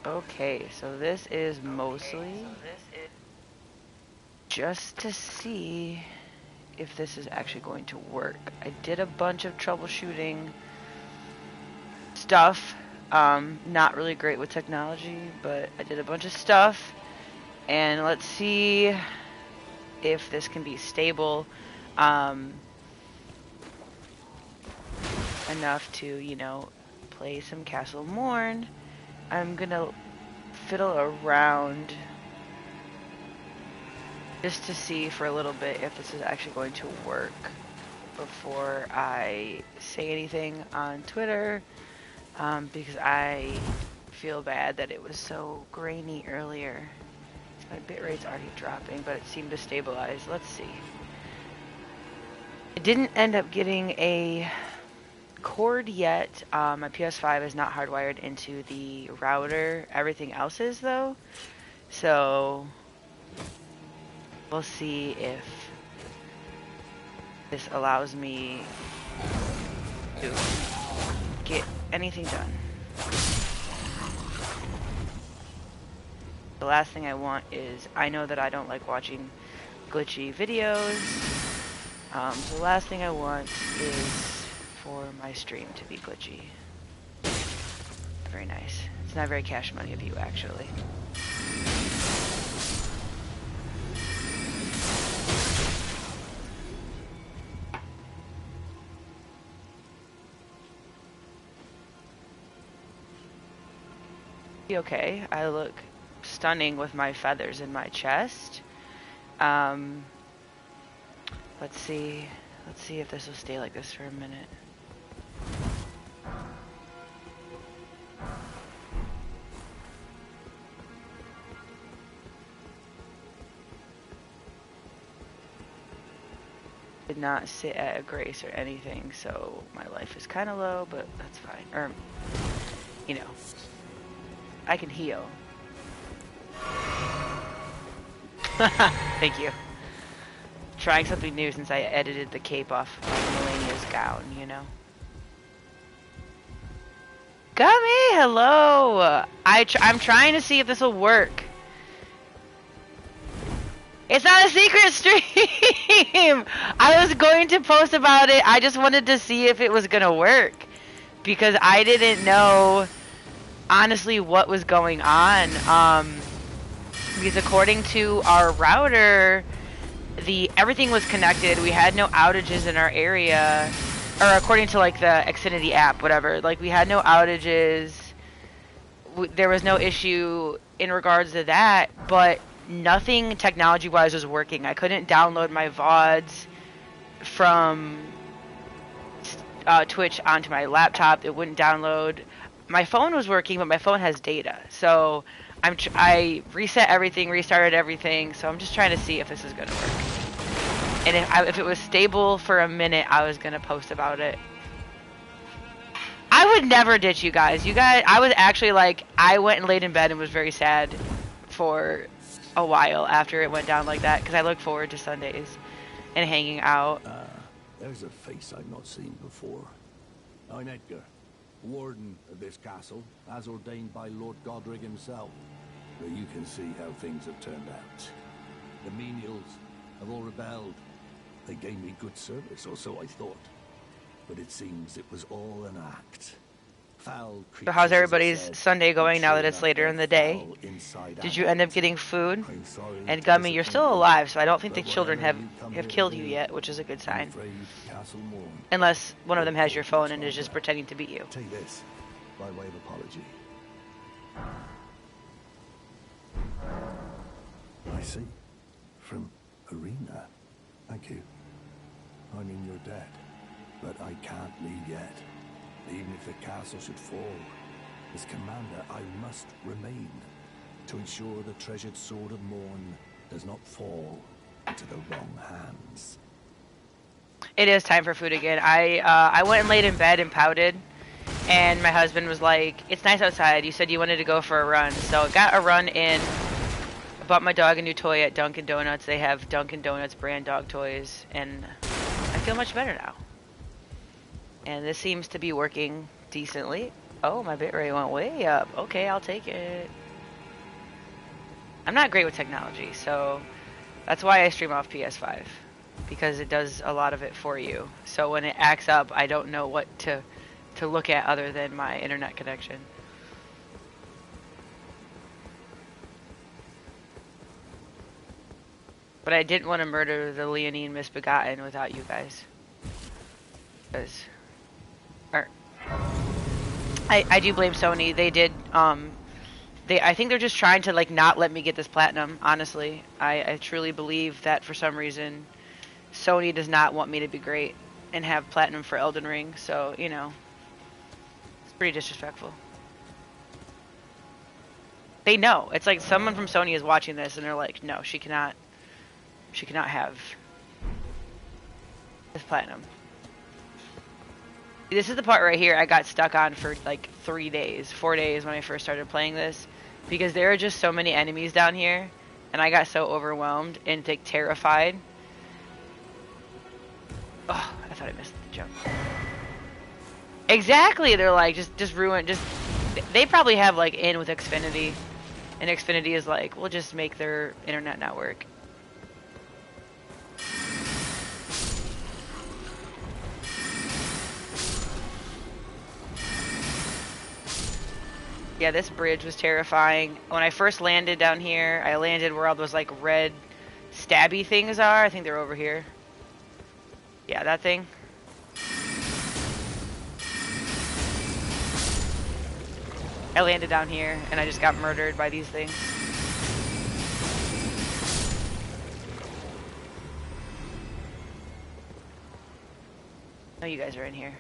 Okay, so this is mostly just to see if this is actually going to work. I did a bunch of troubleshooting stuff. Not really great with technology, but I did a bunch of stuff. And let's see if this can be stable enough to, you know, play some Castle Morn. I'm gonna fiddle around just to see for a little bit if this is actually going to work before I say anything on Twitter, because I feel bad that it was so grainy earlier. My bitrate's already dropping, but it seemed to stabilize. Let's see. I didn't end up getting a cord yet. My PS5 is not hardwired into the router. Everything else is, though. So we'll see if this allows me to get anything done. The last thing I want is, I know that I don't like watching glitchy videos. The last thing I want is for my stream to be glitchy. Very nice. It's not very cash money of you, actually. Okay, I look stunning with my feathers in my chest. Let's see if this will stay like this for a minute. Did not sit at a grace or anything, so my life is kind of low, but that's fine. Or, you know, I can heal. Thank you. Trying something new since I edited the cape off Melania's gown, you know. Gummy, hello! I'm trying to see if this will work. It's not a secret stream! I was going to post about it. I just wanted to see if it was gonna work. Because I didn't know, honestly, what was going on. Because according to our router, everything was connected. We had no outages in our area. Or according to, like, the Xfinity app, whatever. Like, we had no outages. There was no issue in regards to that. But nothing technology-wise was working. I couldn't download my VODs from Twitch onto my laptop. It wouldn't download. My phone was working, but my phone has data. So I reset everything, restarted everything. So I'm just trying to see if this is going to work. And if it was stable for a minute, I was going to post about it. I would never ditch you guys. I was actually like, I went and laid in bed and was very sad for a while after it went down like that, because I look forward to Sundays and hanging out. There's a face I've not seen before. I'm Edgar, warden of this castle, as ordained by Lord Godric himself. But you can see how things have turned out. The menials have all rebelled. They gave me good service, or so I thought. But it seems it was all an act. Foul So how's everybody's Sunday going now that it's later in the day? Did you end up getting food? And Gummy, you're still alive, so I don't think the children have killed you yet, which is a good sign. Unless one of them has your phone and is just pretending to beat you. Take this, by way of apology. I see. From Arena. Thank you. I mean, you're dead. But I can't leave yet. Even if the castle should fall, as commander, I must remain to ensure the treasured sword of Morn does not fall into the wrong hands. It is time for food again. I went and laid in bed and pouted, and my husband was like, "It's nice outside. You said you wanted to go for a run." So I got a run in. I bought my dog a new toy at Dunkin' Donuts. They have Dunkin' Donuts brand dog toys, and I feel much better now. And this seems to be working decently. Oh, my bitrate went way up. Okay, I'll take it. I'm not great with technology, so that's why I stream off PS5, because it does a lot of it for you. So when it acts up, I don't know what to look at other than my internet connection. But I didn't want to murder the Leonine Misbegotten without you guys. Because, I do blame Sony. They did, I think they're just trying to, like, not let me get this platinum, honestly. I truly believe that for some reason, Sony does not want me to be great and have platinum for Elden Ring. So, you know, it's pretty disrespectful. They know. It's like someone from Sony is watching this and they're like, no, she cannot have this platinum. This is the part right here I got stuck on for like 4 days when I first started playing this, because there are just so many enemies down here and I got so overwhelmed and like terrified. Oh, I thought I missed the jump. Exactly, they're like, just ruin, they probably have like in with Xfinity, and Xfinity is like, we'll just make their internet network. Yeah, this bridge was terrifying. When I first landed down here, I landed where all those like red stabby things are. I think they're over here. Yeah, that thing. I landed down here and I just got murdered by these things. Oh, you guys are in here.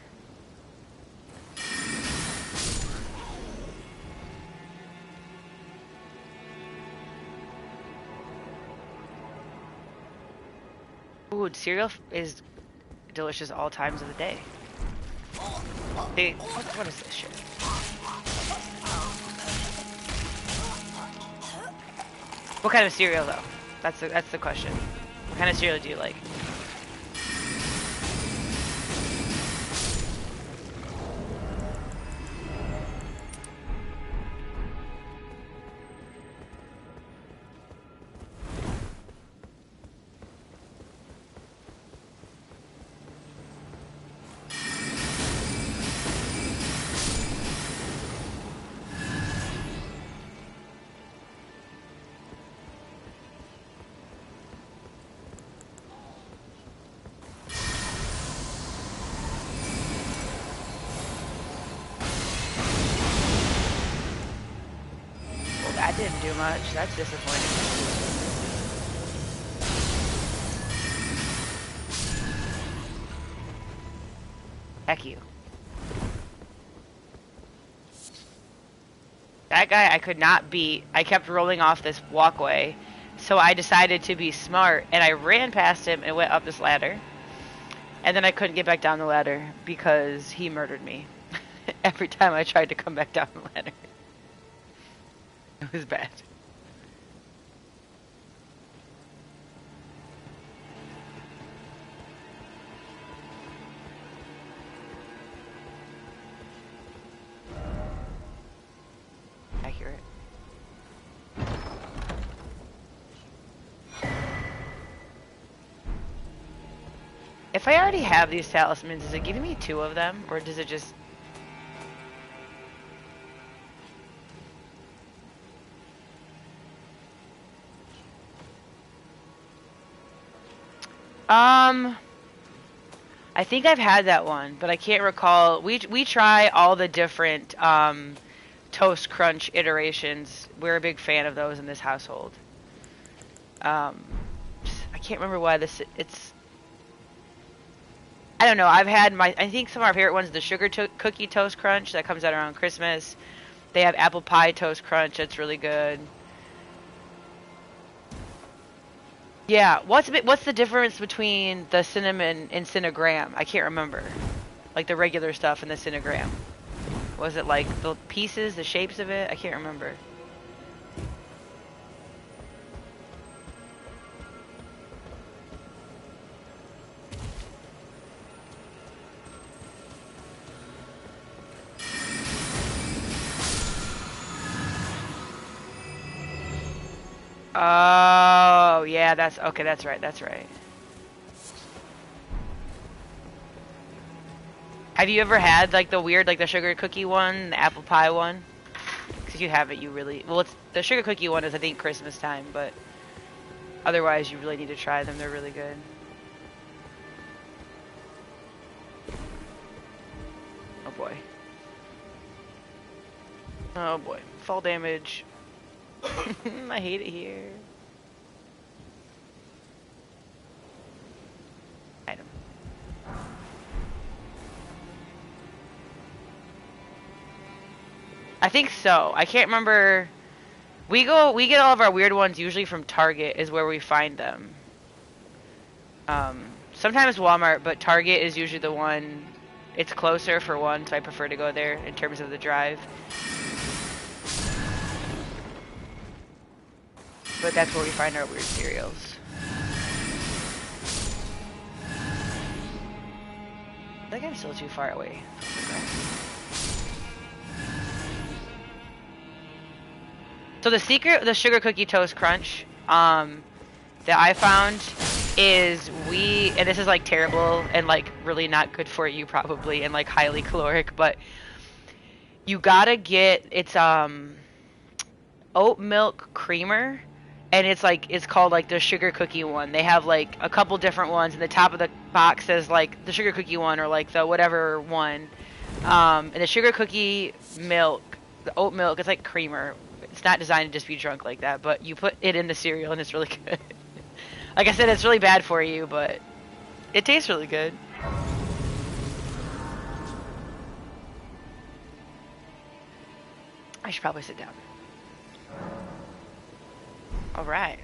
Ooh, cereal is delicious all times of the day. What is this shit? What kind of cereal, though? That's the question. What kind of cereal do you like? That didn't do much. That's disappointing. Heck you. That guy I could not beat. I kept rolling off this walkway. So I decided to be smart and I ran past him and went up this ladder. And then I couldn't get back down the ladder because he murdered me. Every time I tried to come back down the ladder. It was bad. Accurate. If I already have these talismans, is it giving me 2 of them? Or does it just... I think I've had that one, but I can't recall. We try all the different Toast Crunch iterations. We're a big fan of those in this household. I can't remember why it's... I don't know. I've had I think some of our favorite ones, the sugar cookie Toast Crunch that comes out around Christmas. They have apple pie Toast Crunch. That's really good. Yeah, what's the difference between the cinnamon and Cinnagram? I can't remember. Like the regular stuff and the Cinnagram. Was it like the pieces, the shapes of it? I can't remember. Oh, yeah, that's okay. That's right. That's right. Have you ever had like the weird, like the sugar cookie one, the apple pie one? Because if you haven't, you really well. It's the sugar cookie one is I think Christmas time, but otherwise you really need to try them. They're really good. Oh boy. Oh boy. Fall damage. I hate it here. Item. I think so. I can't remember. We get all of our weird ones usually from Target is where we find them. Sometimes Walmart, but Target is usually the one. It's closer for one, so I prefer to go there in terms of the drive. But that's where we find our weird cereals. I think I'm still too far away. So the secret, the sugar cookie toast crunch, that I found is and this is like terrible and like really not good for you probably and like highly caloric, but you gotta get, it's oat milk creamer, and it's called like the sugar cookie one. They have like a couple different ones, and the top of the box says like the sugar cookie one or like the whatever one. And the sugar cookie milk, the oat milk, it's like creamer. It's not designed to just be drunk like that, but you put it in the cereal and it's really good. Like I said, it's really bad for you, but it tastes really good. I should probably sit down. Alright.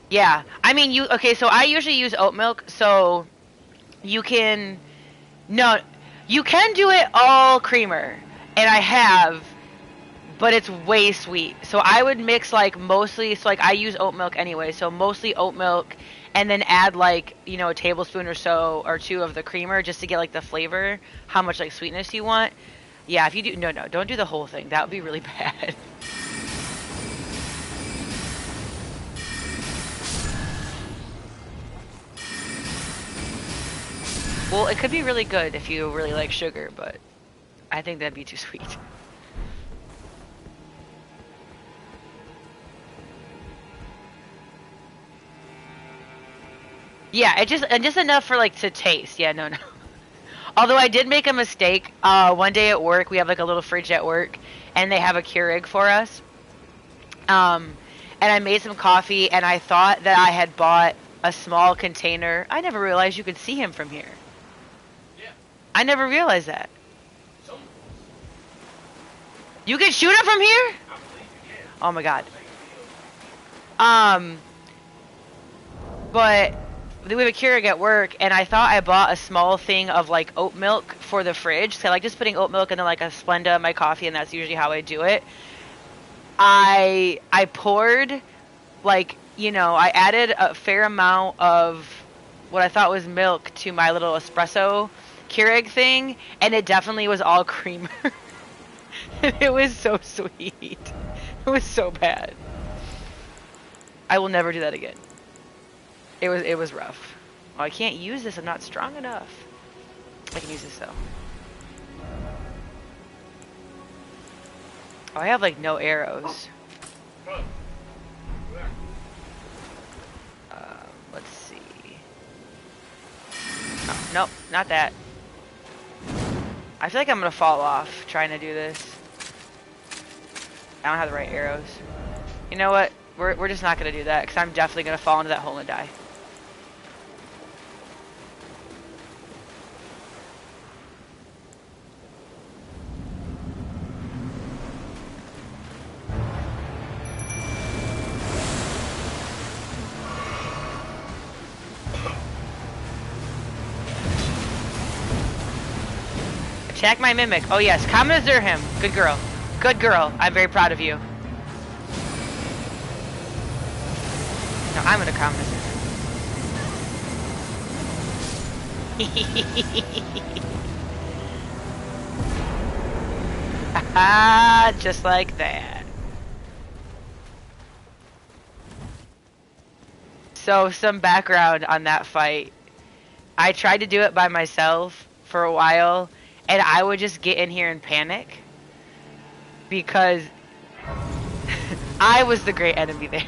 Yeah, I mean, okay, so I usually use oat milk, so you can, no, you can do it all creamer, and I have, but it's way sweet. So I would mix like mostly, so like I use oat milk anyway, so mostly oat milk, and then add like, you know, a tablespoon or so, or two of the creamer, just to get like the flavor, how much like sweetness you want. Yeah, if you do, no, don't do the whole thing, that would be really bad. Well, it could be really good if you really like sugar, but I think that'd be too sweet. Yeah, just enough for like to taste. Yeah, no. Although I did make a mistake. One day at work, we have like a little fridge at work, and they have a Keurig for us. And I made some coffee, and I thought that I had bought a small container. I never realized you could see him from here. Yeah. I never realized that. You can shoot him from here? Oh my god. But we have a Keurig at work, and I thought I bought a small thing of like oat milk for the fridge. So I like just putting oat milk and then like a Splenda in my coffee, and that's usually how I do it. I poured, like, you know, I added a fair amount of what I thought was milk to my little espresso Keurig thing, and it definitely was all creamer. It was so sweet. It was so bad. I will never do that again. It was rough. Oh, I can't use this. I'm not strong enough. I can use this though. Oh, I have like no arrows. Let's see. Oh, nope, not that. I feel like I'm gonna fall off trying to do this. I don't have the right arrows. You know what? We're just not gonna do that, because I'm definitely gonna fall into that hole and die. Attack my mimic. Oh yes, Kamazur him. Good girl. Good girl. I'm very proud of you. No, I'm gonna Kamazur. Haha, just like that. So some background on that fight. I tried to do it by myself for a while, and I would just get in here and panic because I was the great enemy there.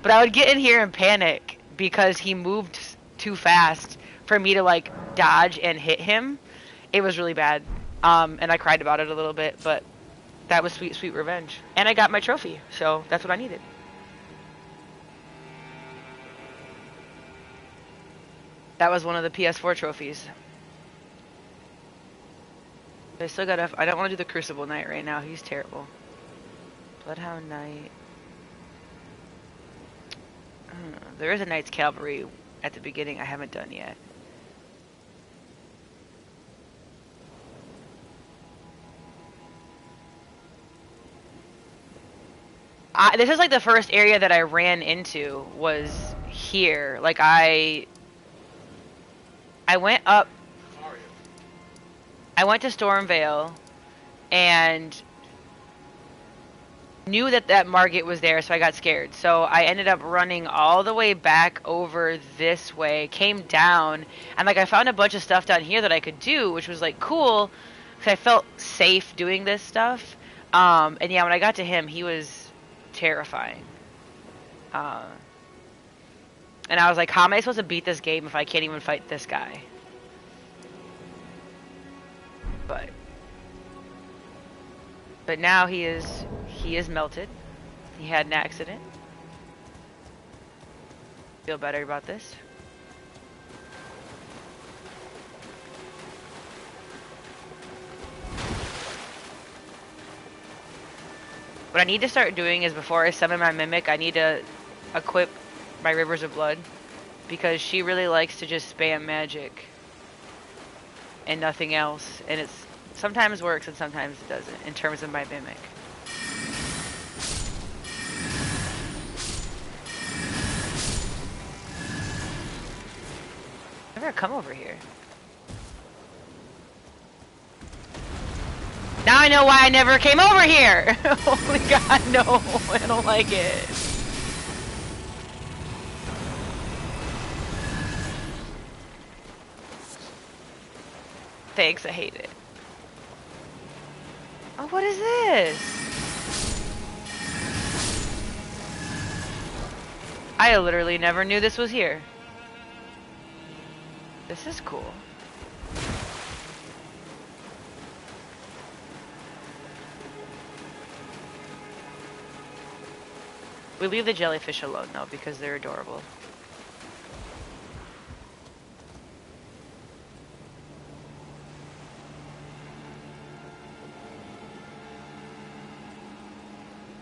But I would get in here and panic because he moved too fast for me to like dodge and hit him. It was really bad. And I cried about it a little bit, but that was sweet, sweet revenge. And I got my trophy, so that's what I needed. That was one of the PS4 trophies. I still gotta. I don't want to do the Crucible Knight right now. He's terrible. Bloodhound Knight. There is a Knight's Cavalry at the beginning I haven't done yet. This is like the first area that I ran into was here. Like I went up. I went to Stormvale and knew that Margit was there, so I got scared. So I ended up running all the way back over this way, came down, and like I found a bunch of stuff down here that I could do, which was like cool, because I felt safe doing this stuff. And yeah, when I got to him, he was terrifying. And I was like, how am I supposed to beat this game if I can't even fight this guy? But now he is melted. He had an accident. Feel better about this. What I need to start doing is before I summon my Mimic, I need to equip my Rivers of Blood, because she really likes to just spam magic and nothing else, and it's sometimes works and sometimes it doesn't in terms of my Mimic. Never come over here. Now I know why I never came over here! Holy God, no, I don't like it. Thanks, I hate it. Oh, what is this? I literally never knew this was here. This is cool. We leave the jellyfish alone though, because they're adorable.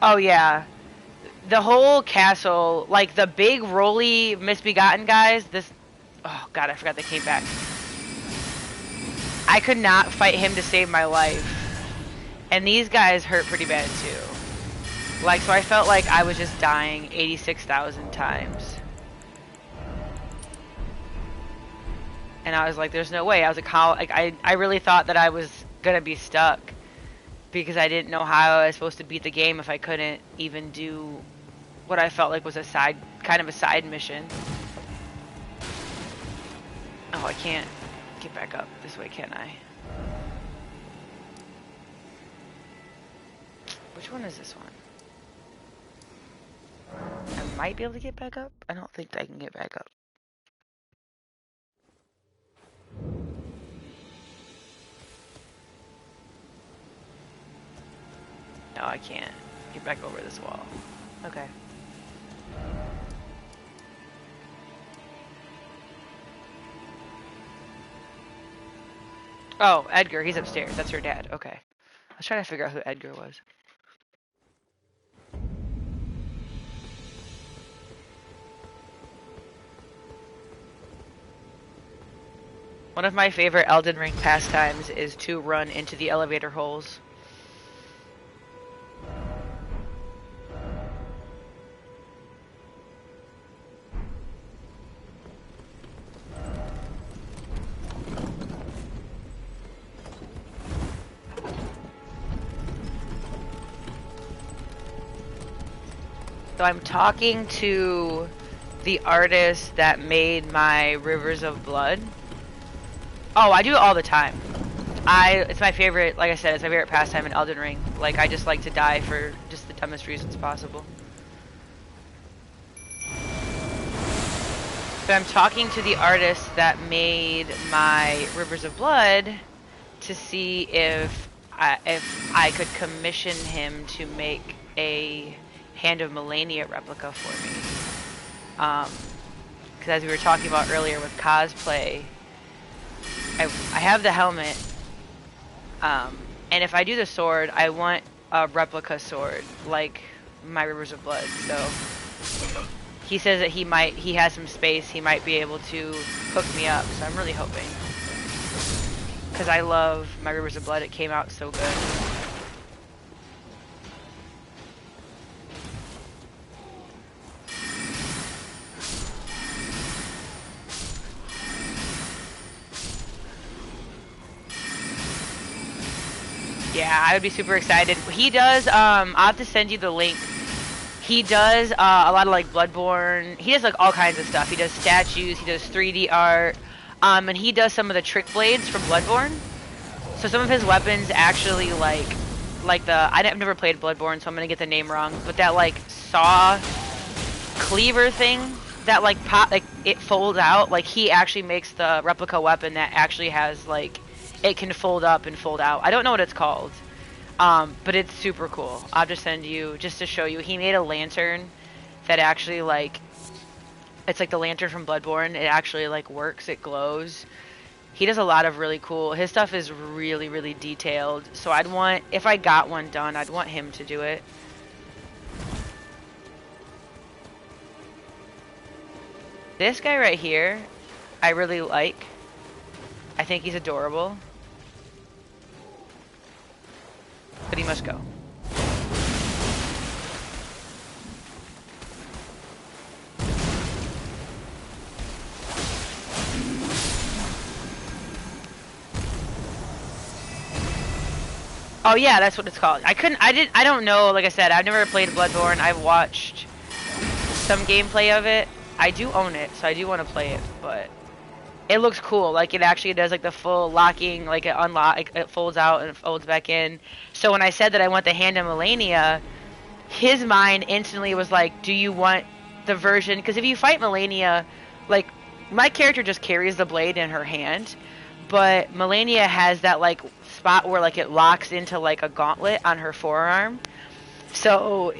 Oh yeah. The whole castle, like the big roly misbegotten guys, oh god, I forgot they came back. I could not fight him to save my life. And these guys hurt pretty bad too. Like, so I felt like I was just dying 86,000 times. And I was like, there's no way. I was like, how, like, I really thought that I was gonna be stuck. Because I didn't know how I was supposed to beat the game if I couldn't even do what I felt like was a kind of a side mission. Oh, I can't get back up this way, can I? Which one is this one? I might be able to get back up. I don't think I can get back up. No, I can't get back over this wall. Okay. Oh, Edgar, he's upstairs. That's her dad. Okay. I was trying to figure out who Edgar was. One of my favorite Elden Ring pastimes is to run into the elevator holes. So I'm talking to the artist that made my Rivers of Blood. Oh, I do it all the time. It's my favorite, like I said, it's my favorite pastime in Elden Ring. Like, I just like to die for just the dumbest reasons possible. But I'm talking to the artist that made my Rivers of Blood to see if I could commission him to make a Hand of Melania replica for me. Because as we were talking about earlier with cosplay, I have the helmet, and if I do the sword, I want a replica sword like my Rivers of Blood. So he says that he has some space, he might be able to hook me up. So I'm really hoping, because I love my Rivers of Blood. It came out so good. Yeah, I would be super excited. He does, I'll have to send you the link. He does a lot of like Bloodborne. He does like all kinds of stuff. He does statues, he does 3D art, and he does some of the trick blades from Bloodborne. So some of his weapons actually like I've never played Bloodborne, so I'm gonna get the name wrong, but that like saw cleaver thing that like pop, like it folds out, like he actually makes the replica weapon that actually has like, it can fold up and fold out. I don't know what it's called, but it's super cool. I'll just send you, just to show you. He made a lantern that actually like, it's like the lantern from Bloodborne. It actually like works, it glows. He does a lot of really cool, his stuff is really, really detailed. So I'd want, if I got one done, I'd want him to do it. This guy right here, I really like. I think he's adorable. But he must go. Oh yeah, that's what it's called. I don't know, like I said, I've never played Bloodborne. I've watched some gameplay of it. I do own it, so I do want to play it, but it looks cool. Like, it actually does like the full locking, like it folds out and it folds back in. So when I said that I want the Hand of Melania, his mind instantly was like, do you want the version, because if you fight Melania, like, my character just carries the blade in her hand, but Melania has that like spot where like it locks into like a gauntlet on her forearm. So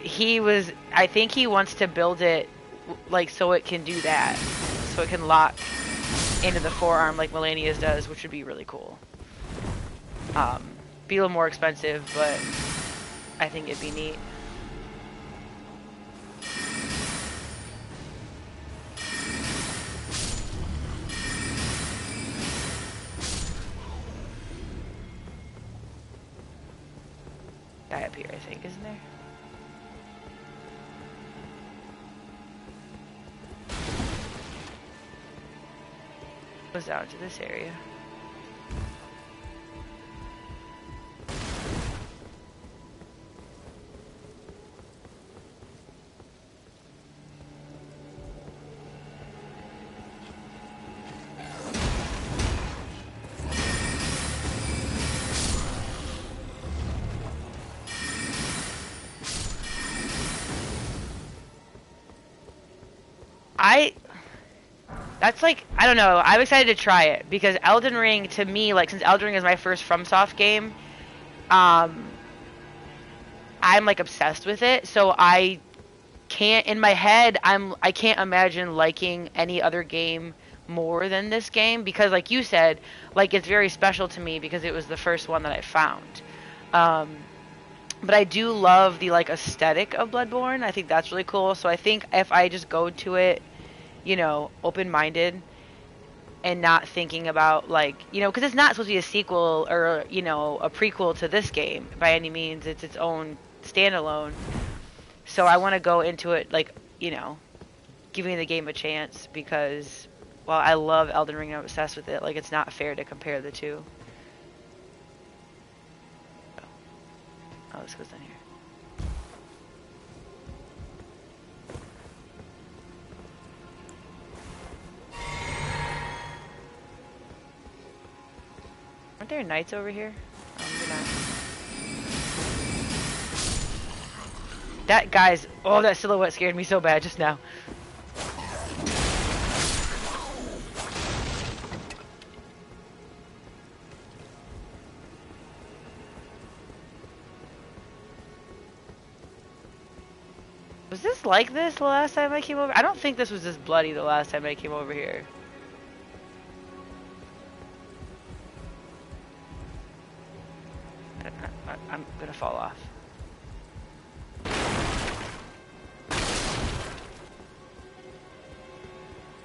I think he wants to build it like so it can do that, so it can lock into the forearm like Melania's does, which would be really cool. Be a little more expensive, but I think it'd be neat. Guy up here, I think, isn't there? Goes down to this area. That's like, I don't know, I'm excited to try it, because Elden Ring, to me, like, since Elden Ring is my first FromSoft game, I'm like obsessed with it, so I can't, in my head, I can't imagine liking any other game more than this game, because like you said, like, it's very special to me because it was the first one that I found. But I do love the like aesthetic of Bloodborne. I think that's really cool. So I think if I just go to it, you know, open-minded and not thinking about like, you know, because it's not supposed to be a sequel or, you know, a prequel to this game by any means. It's its own standalone. So I want to go into it like, you know, giving the game a chance, because while I love Elden Ring and I'm obsessed with it, like, it's not fair to compare the two. Oh, this goes down here. there knights over here? Maybe not. That guy's... Oh, that silhouette scared me so bad just now. Was this like this the last time I came over? I don't think this was this bloody the last time I came over here. I'm gonna fall off.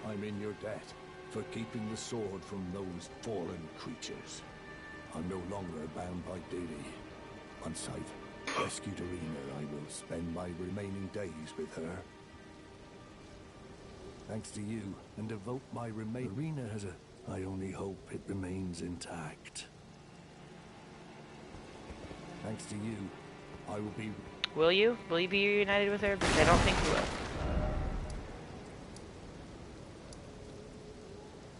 I'm in your debt for keeping the sword from those fallen creatures. I'm no longer bound by duty. Once I've rescued Irina, I will spend my remaining days with her. Thanks to you, and devote my Irina has a... I only hope it remains intact. Thanks to you, I will be... Will you? Will you be reunited with her? Because I don't think you will.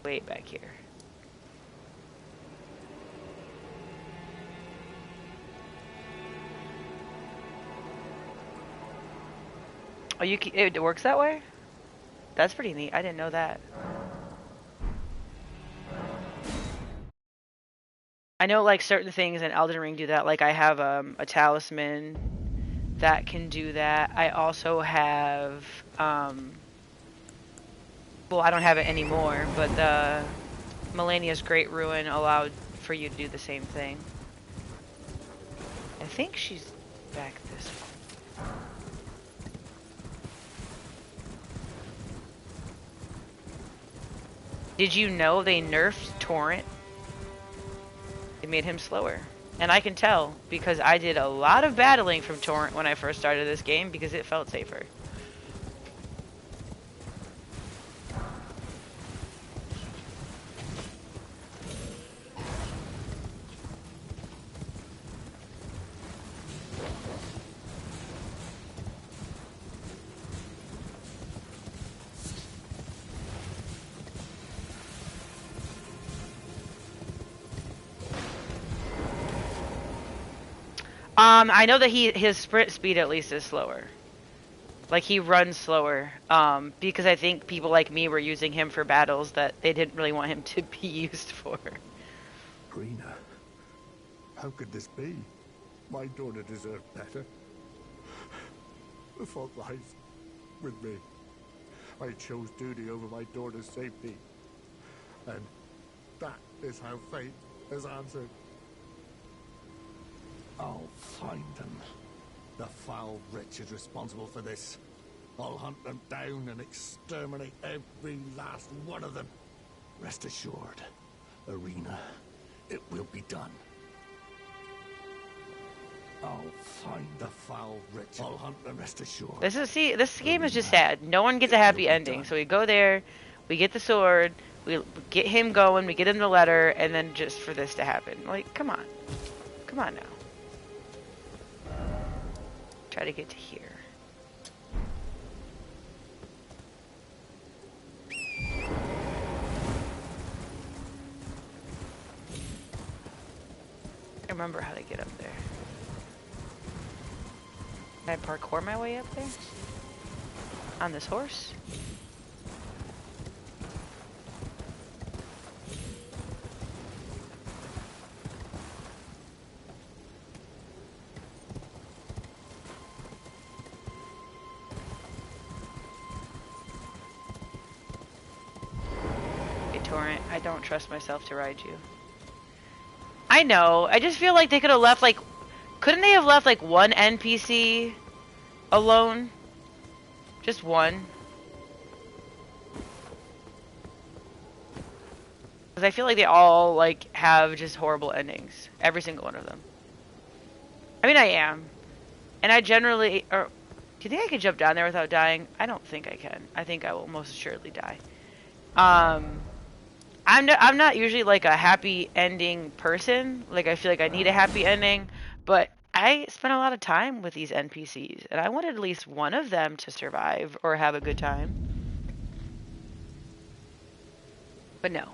Wait back here. Oh, it works that way? That's pretty neat. I didn't know that. I know like certain things in Elden Ring do that. Like I have a talisman that can do that. I also have well, I don't have it anymore, but the Melania's Great Ruin allowed for you to do the same thing. I think she's back this way. Did you know they nerfed Torrent? It made him slower. And I can tell because I did a lot of battling from Torrent when I first started this game because it felt safer. I know that his sprint speed at least is slower. Like he runs slower. Because I think people like me were using him for battles that they didn't really want him to be used for. Irina, how could this be? My daughter deserved better. The fault lies with me. I chose duty over my daughter's safety. And that is how fate has answered. I'll find them. The foul wretch is responsible for this. I'll hunt them down and exterminate every last one of them. Rest assured, Irina, it will be done. I'll find the foul wretch. I'll hunt them. Rest assured. This game is just sad. No one gets a happy ending. So we go there, we get the sword, we get him going, we get him the letter, and then just for this to happen. Like, come on. Come on now. Try to get to here. I remember how to get up there. Can I parkour my way up there? On this horse? Torrent, I don't trust myself to ride you. I know. I just feel like they could have left, like... Couldn't they have left, like, one NPC alone? Just one. Because I feel like they all, like, have just horrible endings. Every single one of them. I mean, I am. And I generally... Or, do you think I could jump down there without dying? I don't think I can. I think I will most assuredly die. I'm not usually like a happy ending person. Like I feel like I need a happy ending, but I spent a lot of time with these NPCs and I wanted at least one of them to survive or have a good time. But no.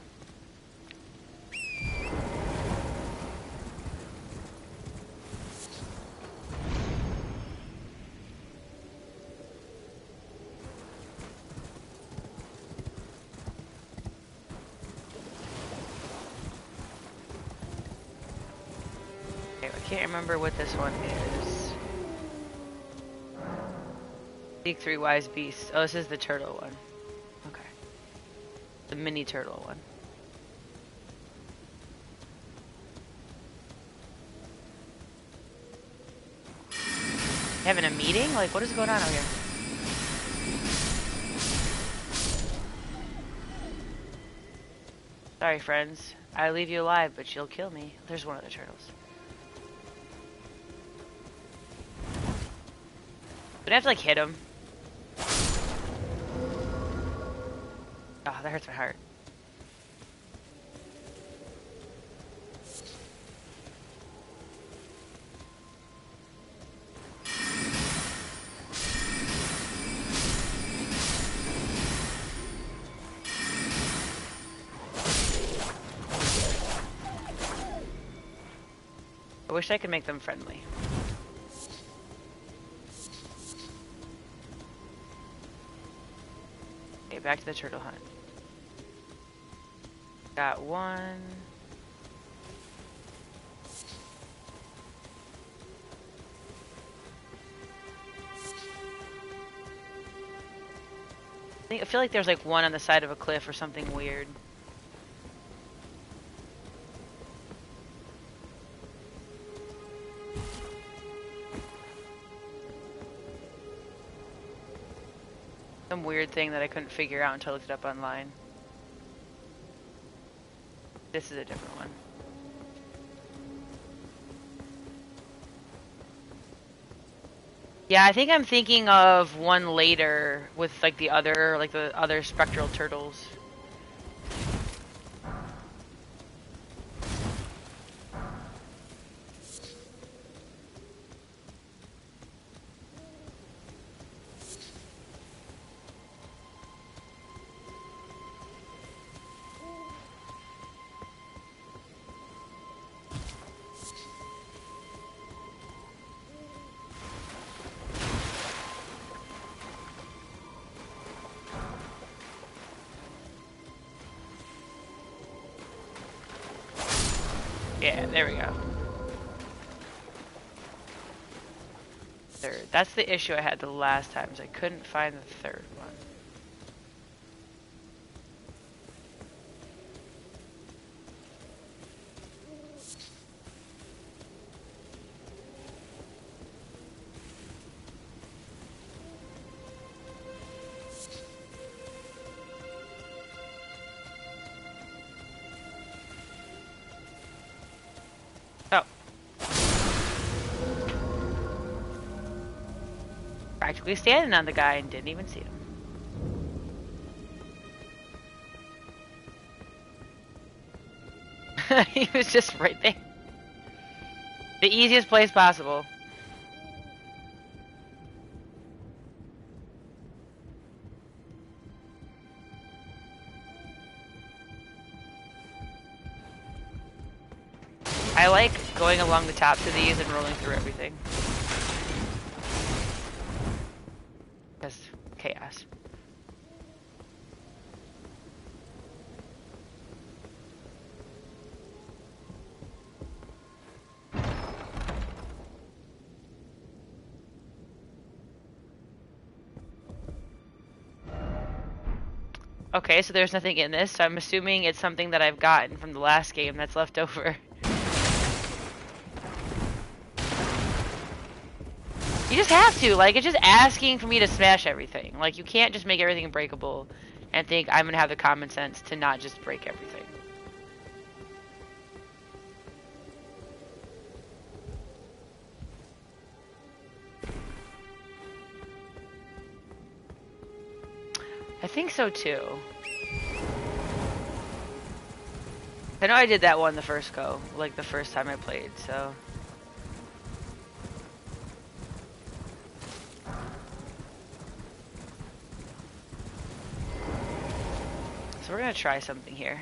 Okay, I can't remember what this one is. Seek 3 wise beasts. Oh, this is the turtle one. Okay. The mini turtle one. Having a meeting? Like, what is going on out here? Sorry, friends. I leave you alive, but you'll kill me. There's one of the turtles. But I have to, like, hit him. Oh, that hurts my heart. I wish I could make them friendly. Okay, back to the turtle hunt. Got one. I feel like there's like one on the side of a cliff or something weird. Some weird thing that I couldn't figure out until I looked it up online. This is a different one. Yeah, I think I'm thinking of one later with like the other spectral turtles. Yeah, there we go. Third. That's the issue I had the last time, is I couldn't find the third one. Practically standing on the guy and didn't even see him. He was just right there. The easiest place possible. I like going along the tops of these and rolling through everything. Because chaos. Okay, so there's nothing in this, so I'm assuming it's something that I've gotten from the last game that's left over. You just have to, like, it's just asking for me to smash everything. Like, you can't just make everything breakable and think I'm gonna have the common sense to not just break everything. I think so too. I know I did that one the first go, like the first time I played, so. So we're gonna try something here.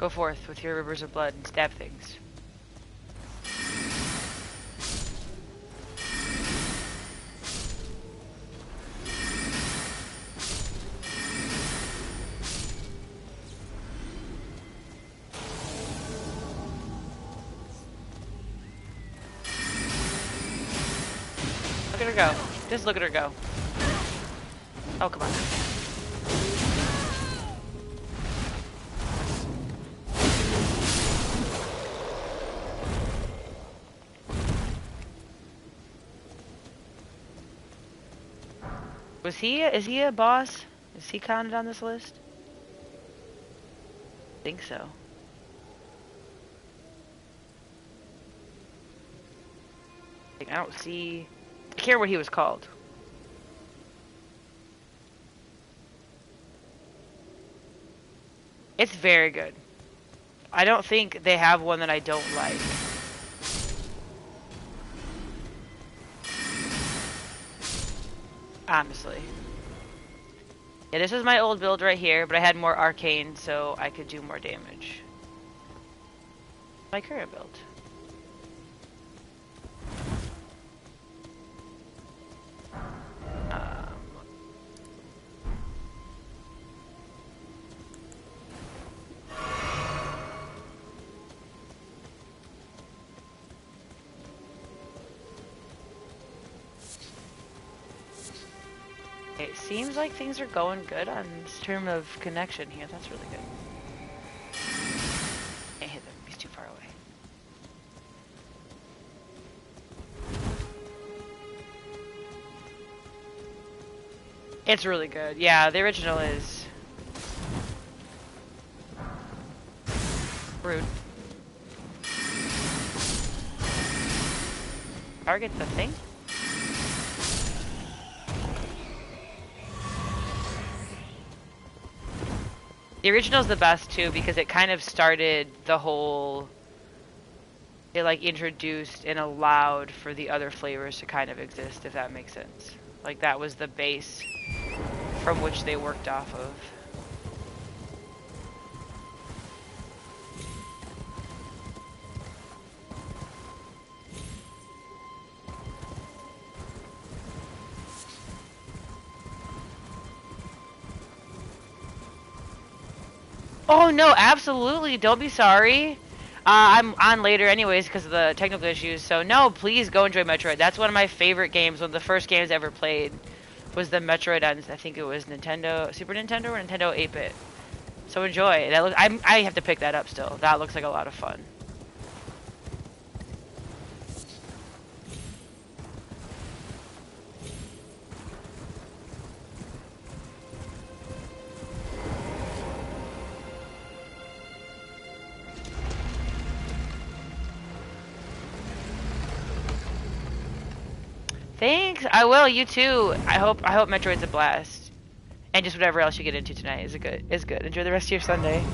Go forth with your rivers of blood and stab things. Look at her go. Just look at her go. Oh, come on. Is he a boss? Is he counted on this list? I think so. I don't see... I can't remember what he was called. It's very good. I don't think they have one that I don't like. Honestly. Yeah, this is my old build right here, but I had more arcane, so I could do more damage. My current build. It seems like things are going good on this term of connection here. That's really good. Can't hit him. He's too far away. It's really good. Yeah, the original is rude. Target the thing? The original's the best too because it kind of started the whole... It like introduced and allowed for the other flavors to kind of exist, if that makes sense. Like that was the base from which they worked off of. Oh no, absolutely. Don't be sorry. I'm on later anyways because of the technical issues. So no, please go enjoy Metroid. That's one of my favorite games. One of the first games I ever played was the Metroid on, I think it was Nintendo, Super Nintendo or Nintendo 8-bit. So enjoy. That I have to pick that up still. That looks like a lot of fun. Thanks. I will. You too. I hope Metroid's a blast, and just whatever else you get into tonight is good. Enjoy the rest of your Sunday.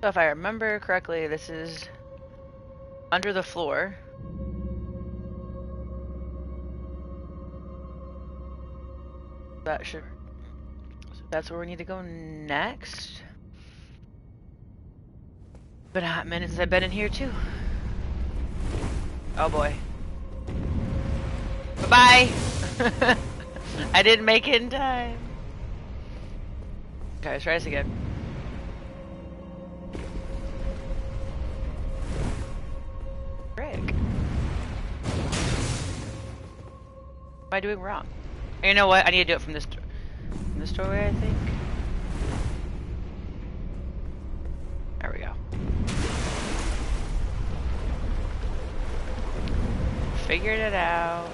So if I remember correctly, this is under the floor. That should. So that's where we need to go next. Been a hot minute since I've been in here too. Oh boy. Bye bye. I didn't make it in time. Okay, let's try this again. Frick. What am I doing wrong? You know what? I need to do it from this doorway, I think. There we go. Figured it out.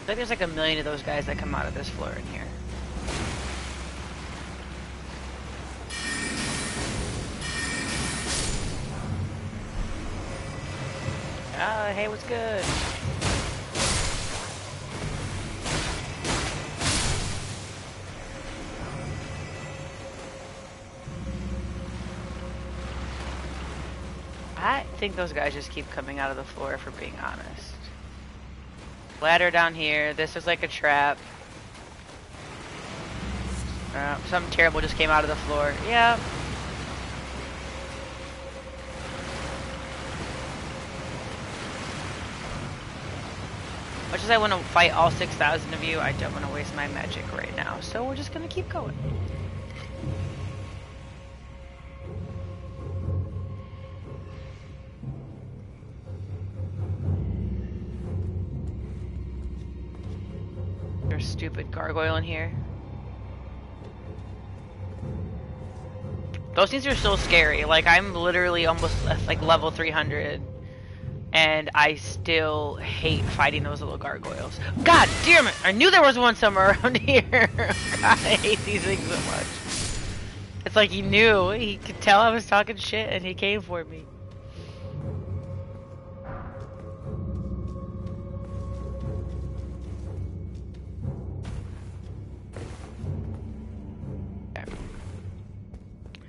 I think there's like a million of those guys that come out of this floor in here. Ah, hey, what's good? I think those guys just keep coming out of the floor, if we're being honest. Ladder down here. This is like a trap. Something terrible just came out of the floor. Yeah. Much as I want to fight all 6,000 of you, I don't want to waste my magic right now. So we're just going to keep going. There's a stupid gargoyle in here. Those things are so scary. Like, I'm literally almost like level 300. And I still hate fighting those little gargoyles. God damn it! I knew there was one somewhere around here. God, I hate these things so much. It's like he knew. He could tell I was talking shit and he came for me. Okay.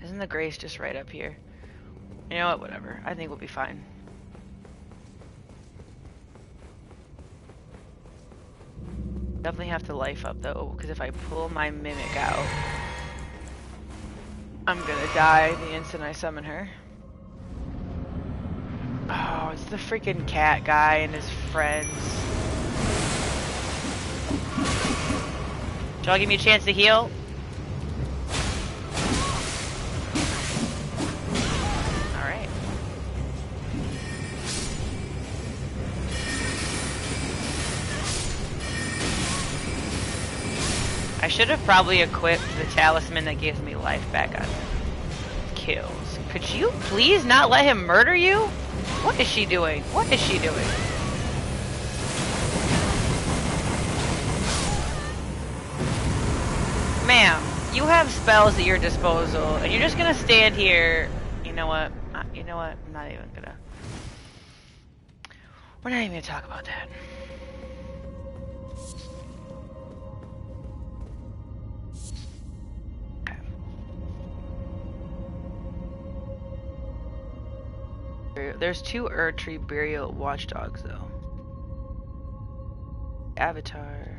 Isn't the grace just right up here? You know what? Whatever. I think we'll be fine. Definitely have to life up though, because if I pull my mimic out, I'm gonna die the instant I summon her. Oh, it's the freaking cat guy and his friends. Y'all give me a chance to heal? Alright. I should have probably equipped the talisman that gives me life back on kills. Could you please not let him murder you? What is she doing? What is she doing? Ma'am, you have spells at your disposal, and you're just gonna stand here. You know what? You know what? I'm not even gonna. We're not even gonna talk about that. There's 2 Erdtree Burial Watchdogs, though. Avatar.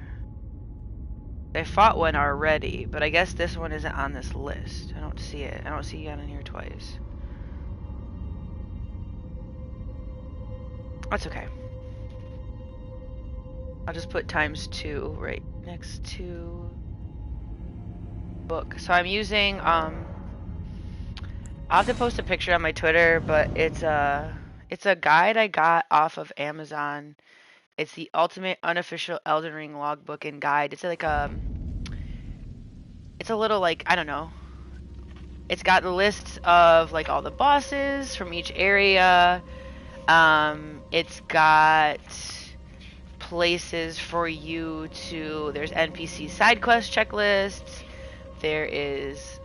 They fought one already, but I guess this one isn't on this list. I don't see it. I don't see it on here twice. That's okay. I'll just put ×2 right next to book. So I'm using, I'll have to post a picture on my Twitter, but it's a guide I got off of Amazon. It's the ultimate unofficial Elden Ring logbook and guide. It's like it's a little like, I don't know. It's got the lists of like all the bosses from each area. It's got places for you to, there's NPC side quest checklists. There is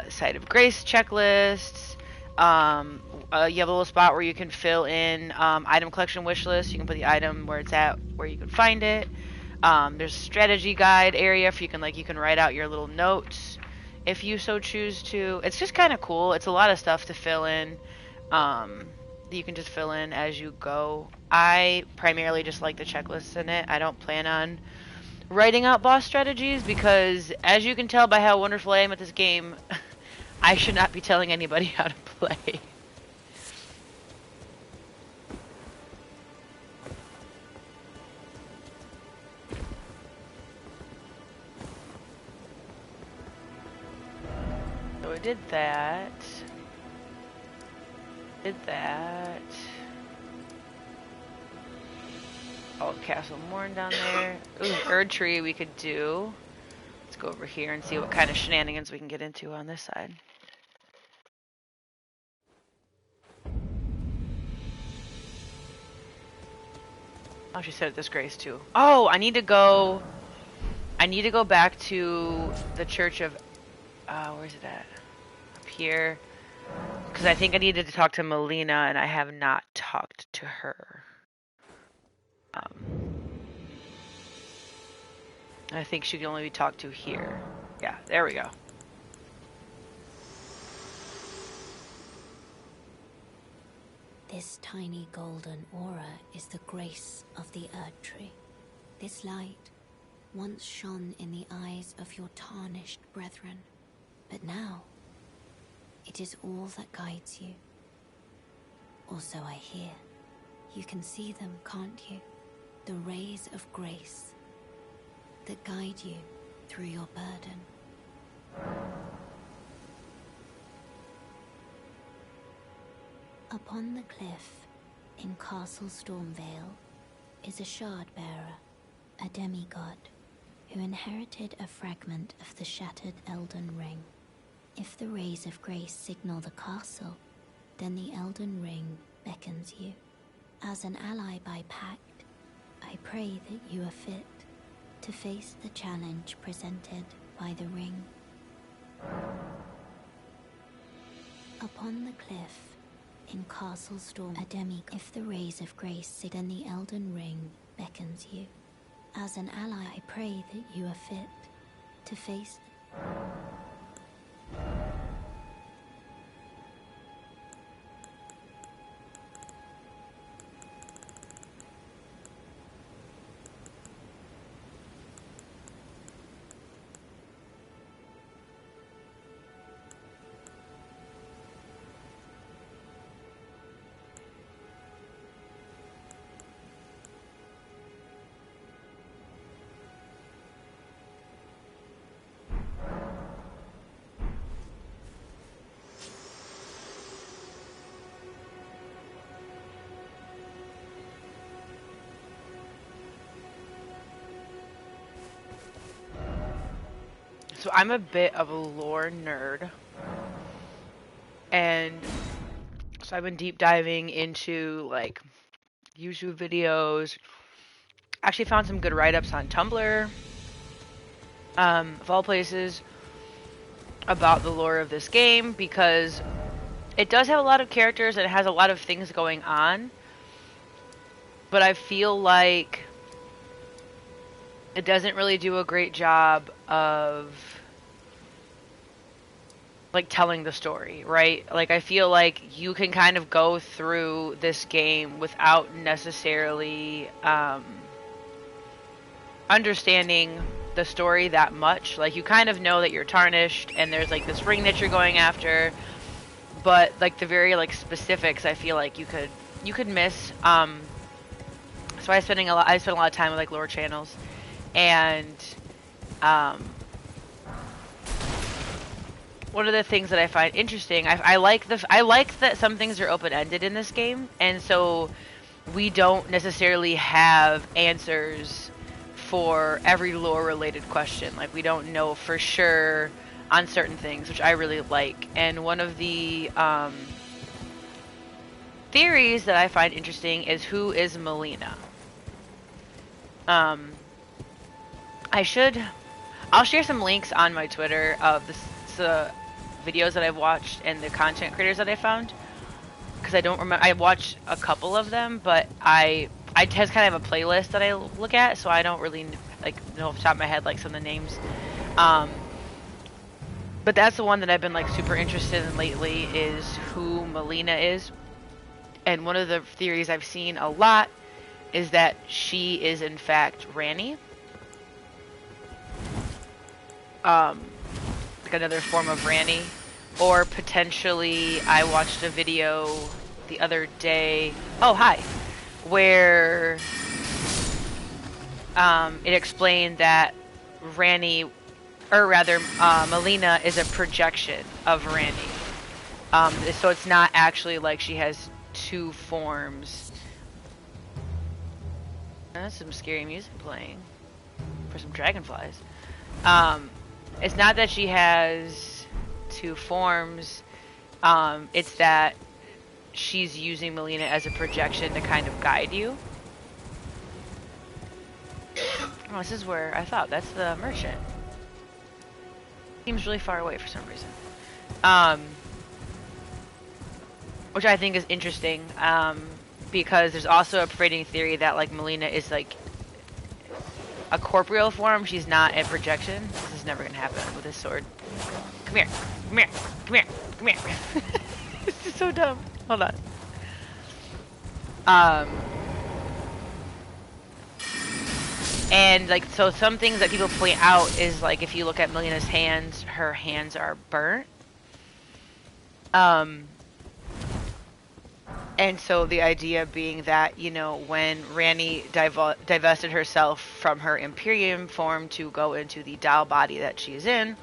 site of grace checklists. You have a little spot where you can fill in item collection wish list. You can put the item where it's at, where you can find it. There's a strategy guide area for you can write out your little notes if you so choose to. It's just kind of cool. It's a lot of stuff to fill in. You can just fill in as you go. I primarily just like the checklists in it. I don't plan on writing out boss strategies because, as you can tell by how wonderful I am at this game, I should not be telling anybody how to play. So I did that. Oh, Castle Morn down there. Ooh, Erd Tree we could do. Let's go over here and see what kind of shenanigans we can get into on this side. Oh, she said disgrace too. Oh, I need to go back to the Church of where's it at? Up here. Because I think I needed to talk to Melina and I have not talked to her. I think she can only be talked to here. Yeah, there we go. This tiny golden aura is the grace of the Erd Tree. This light once shone in the eyes of your tarnished brethren, but now it is all that guides you. Or so I hear. You can see them, can't you? The rays of grace that guide you through your burden. Upon the cliff in Castle Stormvale is a shard bearer, a demigod, who inherited a fragment of the shattered Elden Ring. If the rays of grace signal the castle, then the Elden Ring beckons you. As an ally by pact, I pray that you are fit to face the challenge presented by the ring. Upon the cliff in Castle Storm, a demigod. If the rays of grace, then the Elden Ring beckons you. As an ally, I pray that you are fit to face. So I'm a bit of a lore nerd, and so I've been deep diving into like YouTube videos. Actually found some good write-ups on Tumblr, of all places, about the lore of this game, because it does have a lot of characters and it has a lot of things going on, but I feel like it doesn't really do a great job of like telling the story, right? Like I feel like you can kind of go through this game without necessarily understanding the story that much. Like you kind of know that you're tarnished and there's like this ring that you're going after, but like the very like specifics I feel like you could miss. So I spent a lot of time with like lore channels. And one of the things that I find interesting, I like that some things are open-ended in this game, and so we don't necessarily have answers for every lore-related question. Like, we don't know for sure on certain things, which I really like. And one of the theories that I find interesting is, who is Melina? I'll share some links on my Twitter of the videos that I've watched and the content creators that I found, because I don't remember. I watched a couple of them, but I just kind of have a playlist that I look at, so I don't really know off the top of my head like some of the names. But that's the one that I've been like super interested in lately, is who Melina is. And one of the theories I've seen a lot is that she is in fact Ranni. Like another form of Ranni. Or potentially, I watched a video the other day, where it explained that Ranni, or rather Melina, is a projection of Ranni. So it's not actually like she has two forms. That's some scary music playing for some dragonflies. It's not that she has two forms. It's that she's using Melina as a projection to kind of guide you. Oh, this is where I thought. That's the merchant. Seems really far away for some reason. Which I think is interesting. Because there's also a pervading theory that like Melina is like a corporeal form. She's not a projection. This is never gonna happen with this sword. Come here. Come here. Come here. Come here. This is so dumb. Hold on. And like, so some things that people point out is like, if you look at Melina's hands, her hands are burnt. And so the idea being that, you know, when Ranni divested herself from her Imperium form to go into the Dao body that she is in,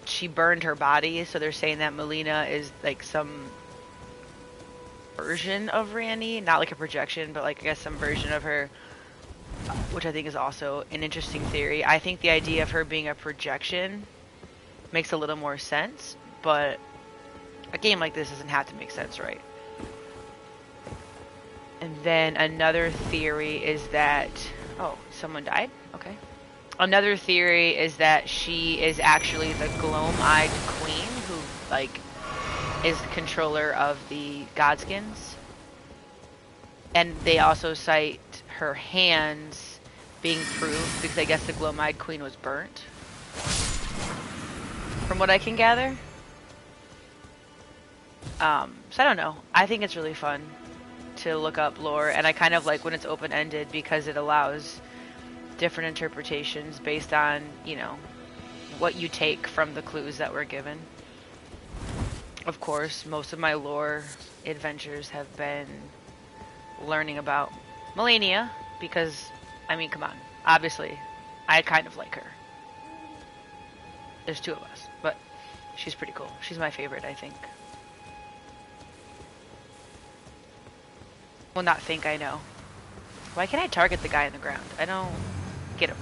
she burned her body. So they're saying that Melina is like some version of Ranni, not like a projection, but like I guess some version of her, which I think is also an interesting theory. I think the idea of her being a projection makes a little more sense, but a game like this doesn't have to make sense, right? And then another theory is that... Oh, someone died? Okay. Another theory is that she is actually the gloam-eyed queen who, like, is the controller of the Godskins. And they also cite her hands being proof, because I guess the gloam-eyed queen was burnt. From what I can gather. So I don't know. I think it's really fun to look up lore, and I kind of like when it's open-ended because it allows different interpretations based on, you know, what you take from the clues that were given. Of course, most of my lore adventures have been learning about Melania because, I mean, come on. Obviously, I kind of like her. There's two of us, but she's pretty cool. She's my favorite, I think. Well, not think, I know. Why can't I target the guy in the ground? I don't... Get him.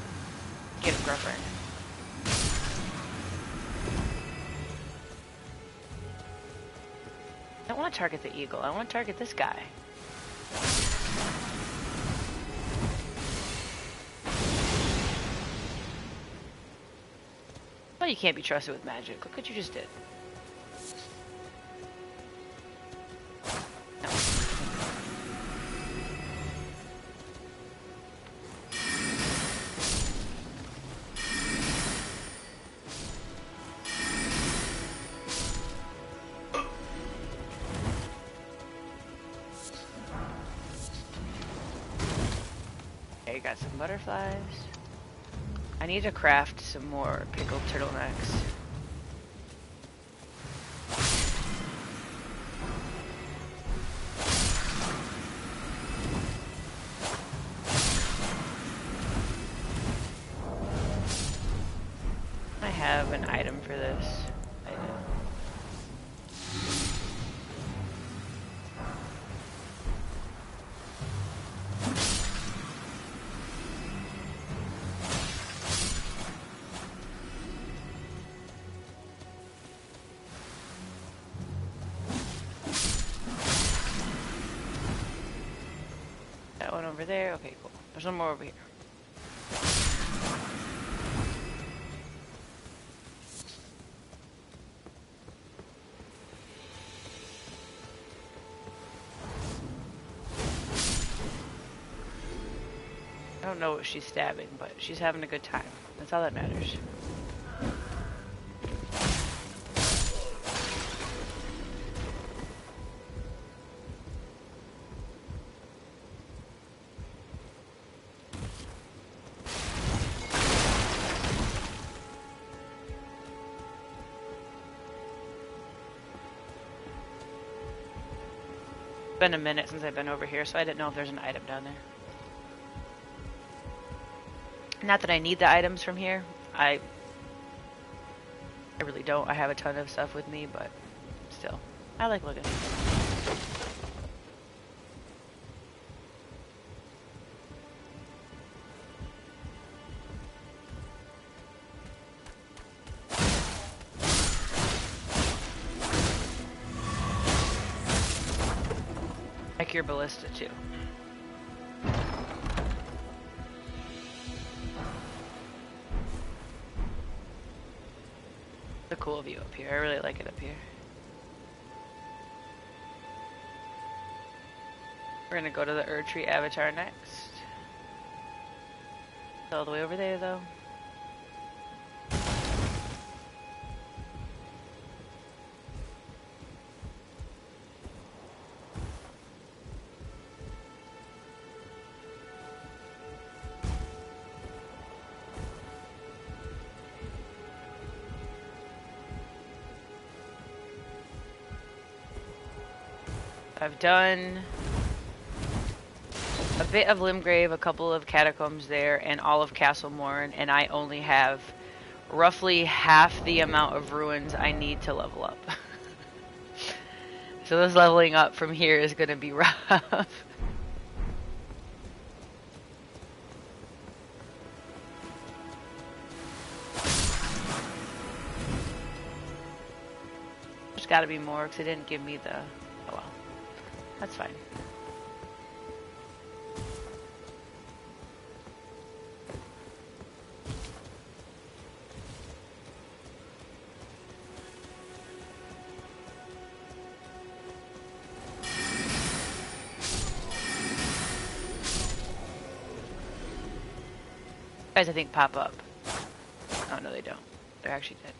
Get him, girlfriend. I don't want to target the eagle. I want to target this guy. Well, you can't be trusted with magic. Look what you just did. No. Okay, got some butterflies. I need to craft some more pickled turtlenecks. I have an item for this. I do. over there. Okay, cool. There's one more over here. I don't know what she's stabbing, but she's having a good time. That's all that matters. It's been a minute since I've been over here, so I didn't know if there's an item down there. Not that I need the items from here. I really don't. I have a ton of stuff with me, but still. I like looking. Like your ballista too. The cool view up here. I really like it up here. We're gonna go to the Erdtree Avatar next. It's all the way over there though. I've done a bit of Limgrave, a couple of catacombs there, and all of Castle Morn, and I only have roughly half the amount of ruins I need to level up. So this leveling up from here is going to be rough. There's got to be more because it didn't give me the... Oh well. That's fine. Guys, I think pop up. Oh no, they don't. They're actually dead.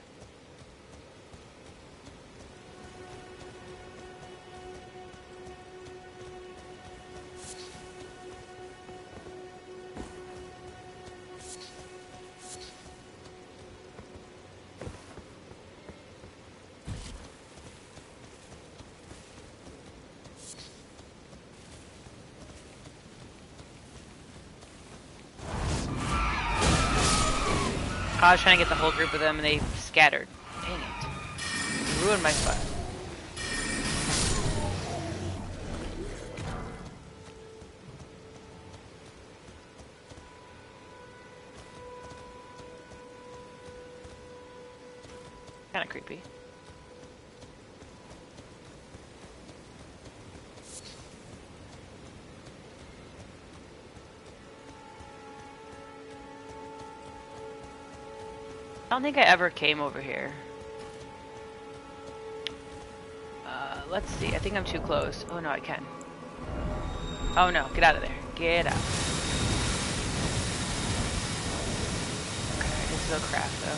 I was trying to get the whole group of them and they scattered. Dang it. Ruined my spot. Kinda creepy. I don't think I ever came over here. Let's see. I think I'm too close. Oh no, I can. Oh no, get out of there. Get out. Okay, this is a craft though.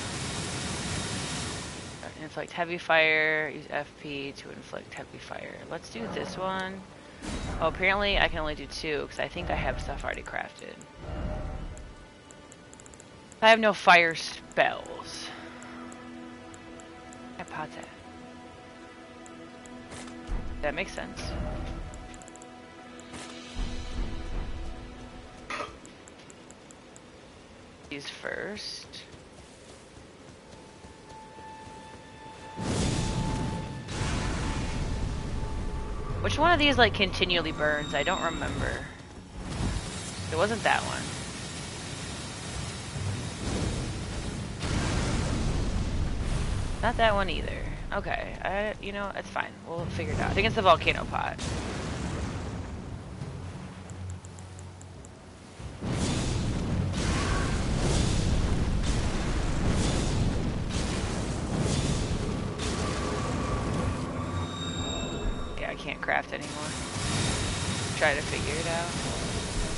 Inflict heavy fire. Use FP to inflict heavy fire. Let's do this one. Oh, apparently I can only do 2 because I think I have stuff already crafted. I have no fire spells. I pot that. That makes sense. These first. Which one of these like continually burns? I don't remember. It wasn't that one. Not that one either. Okay, you know, it's fine. We'll figure it out. I think it's the volcano pot. can't craft anymore. Try to figure it out.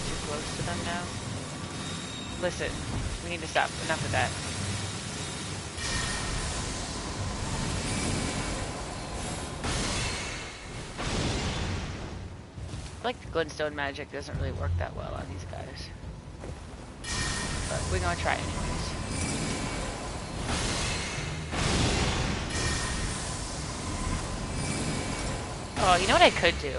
Too close to them now. Listen, we need to stop. Enough of that. I feel like the glintstone magic doesn't really work that well on these guys. But we're gonna try anyways. Oh, you know what I could do?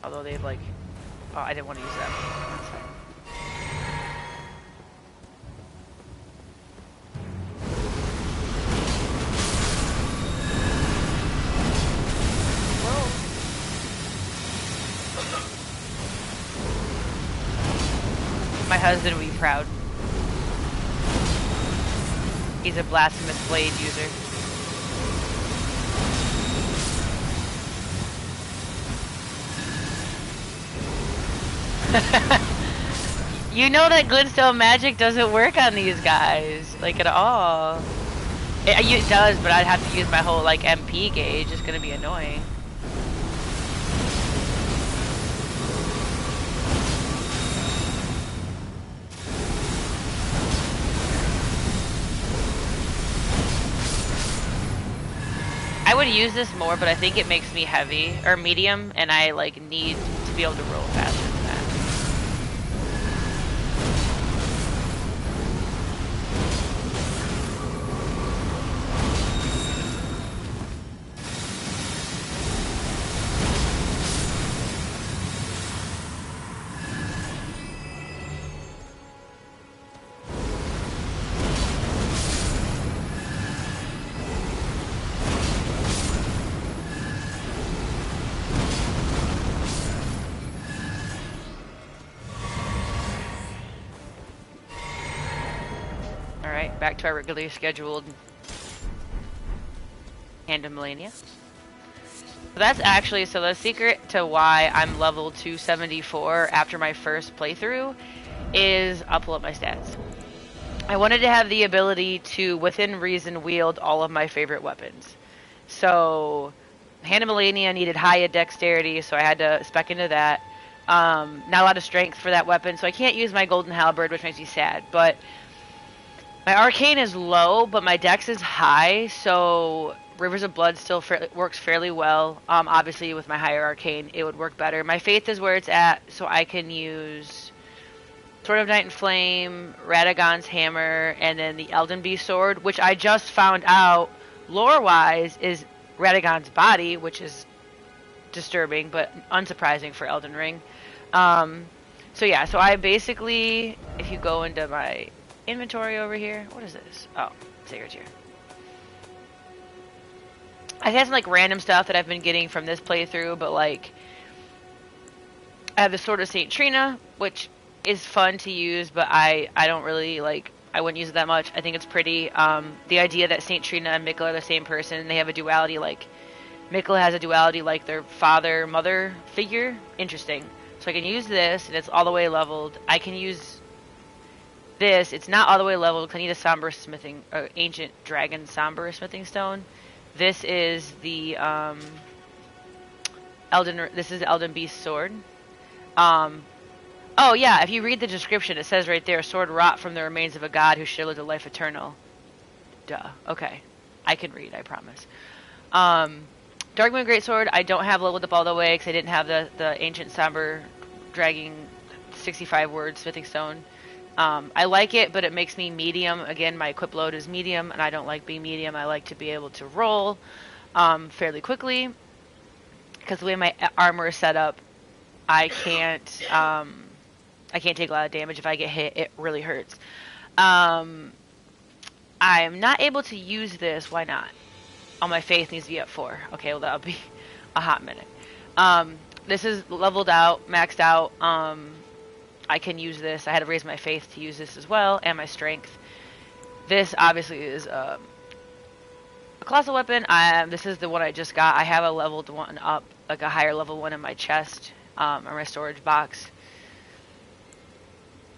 Although they've like... Oh, I didn't want to use that. That's fine. My husband will be proud. He's a blasphemous blade user. You know that glintstone magic doesn't work on these guys, like at all. It does, but I'd have to use my whole like MP gauge. It's gonna be annoying. I would use this more, but I think it makes me heavy or medium, and I like need to be able to roll faster than that. Back to our regularly scheduled Hand of Millennia. So that's actually, so the secret to why I'm level 274 after my first playthrough is, I'll pull up my stats. I wanted to have the ability to, within reason, wield all of my favorite weapons. So Hand of Millennia needed high dexterity, so I had to spec into that. Not a lot of strength for that weapon, so I can't use my golden halberd, which makes me sad, but my arcane is low, but my dex is high, so Rivers of Blood still works fairly well. Obviously, with my higher arcane, it would work better. My faith is where it's at, so I can use Sword of Night and Flame, Radagon's Hammer, and then the Elden Beast Sword, which I just found out, lore-wise, is Radagon's body, which is disturbing, but unsurprising for Elden Ring. So yeah, so I basically, if you go into my inventory over here. What is this? Oh, Sacred Tear. I had some like random stuff that I've been getting from this playthrough, but like I have the Sword of Saint Trina, which is fun to use, but I don't really like, I wouldn't use it that much. I think it's pretty. The idea that Saint Trina and Mikkel are the same person, and they have a duality, like Mikkel has a duality like their father-mother figure. Interesting. So I can use this, and it's all the way leveled. I can use this, it's not all the way leveled because I need a somber smithing, ancient dragon somber smithing stone. This is the this is the Elden Beast sword. Oh yeah, if you read the description, it says right there, sword wrought from the remains of a god who should live the life eternal. Duh. Okay, I can read, I promise. Darkmoon Greatsword, I don't have leveled up all the way because I didn't have the ancient somber dragging 65 word smithing stone. I like it, but it makes me medium. Again, my equip load is medium, and I don't like being medium. I like to be able to roll fairly quickly, because the way my armor is set up, I can't take a lot of damage. If I get hit, it really hurts. I'm not able to use this. Why not? Oh, my faith needs to be at 4. Okay, well, that'll be a hot minute. This is leveled out, maxed out. I can use this. I had to raise my faith to use this as well, and my strength. This obviously is a colossal weapon. This is the one I just got. I have a leveled one up, like a higher level one in my chest, or my storage box.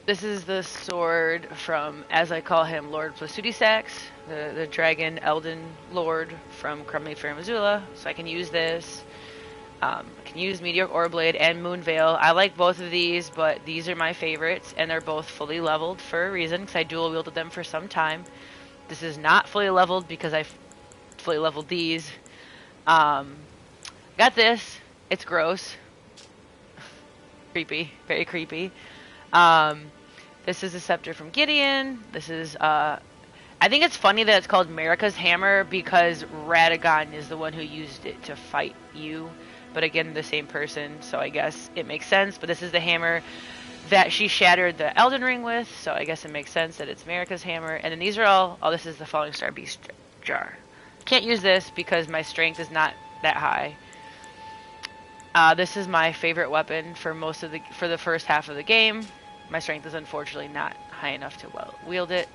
This is the sword from, as I call him, Lord Plasudisax, the dragon Elden Lord from Crummy Fair Missoula. So I can use this. I can use Meteor Oreblade and Moonveil. I like both of these, but these are my favorites, and they're both fully leveled for a reason, because I dual wielded them for some time. This is not fully leveled because I fully leveled these. Got this. It's gross. Creepy. Very creepy. This is a scepter from Gideon. This is, I think it's funny that it's called America's Hammer because Radagon is the one who used it to fight you. But again, the same person, so I guess it makes sense. But this is the hammer that she shattered the Elden Ring with, so I guess it makes sense that it's America's Hammer. And then these are all, oh, this is the Falling Star Beast jar. Can't use this because my strength is not that high. This is my favorite weapon for for the first half of the game. My strength is unfortunately not high enough to wield it.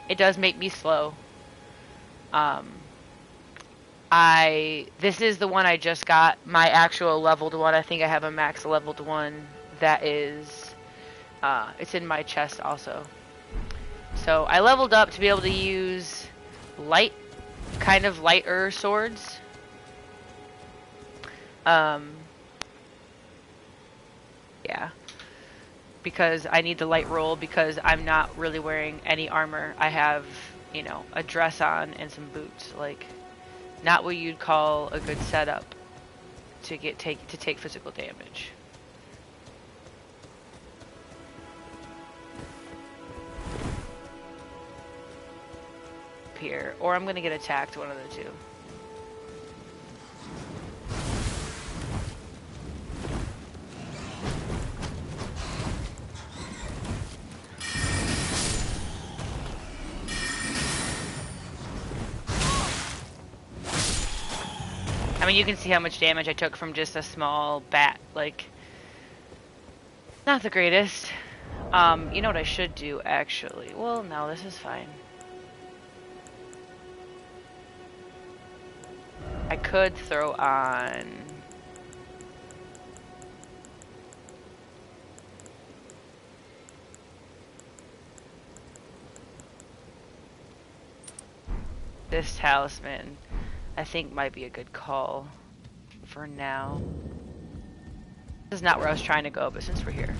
It does make me slow. This is the one I just got, my actual leveled one. I think I have a max leveled one that is, it's in my chest also. So I leveled up to be able to use kind of lighter swords. Yeah. Because I need the light roll because I'm not really wearing any armor. I have, you know, a dress on and some boots. Like, not what you'd call a good setup to take physical damage. Here, or I'm gonna get attacked, one of the two. I mean, you can see how much damage I took from just a small bat. Like, not the greatest. You know what I should do, actually? Well, no, this is fine. I could throw on... this talisman. I think might be a good call for now. This is not where I was trying to go, but since we're here.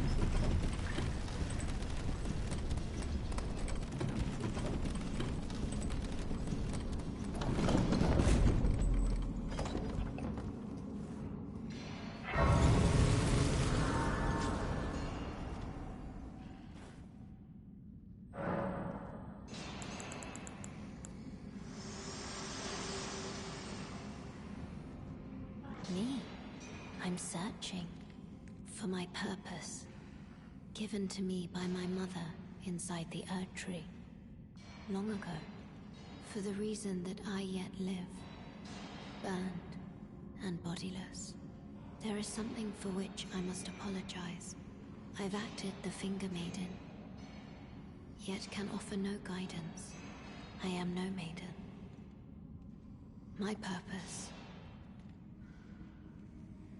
Me? I'm searching for my purpose, given to me by my mother inside the Erd Tree, long ago, for the reason that I yet live, burned and bodiless. There is something for which I must apologize. I've acted the Finger Maiden, yet can offer no guidance. I am no maiden. My purpose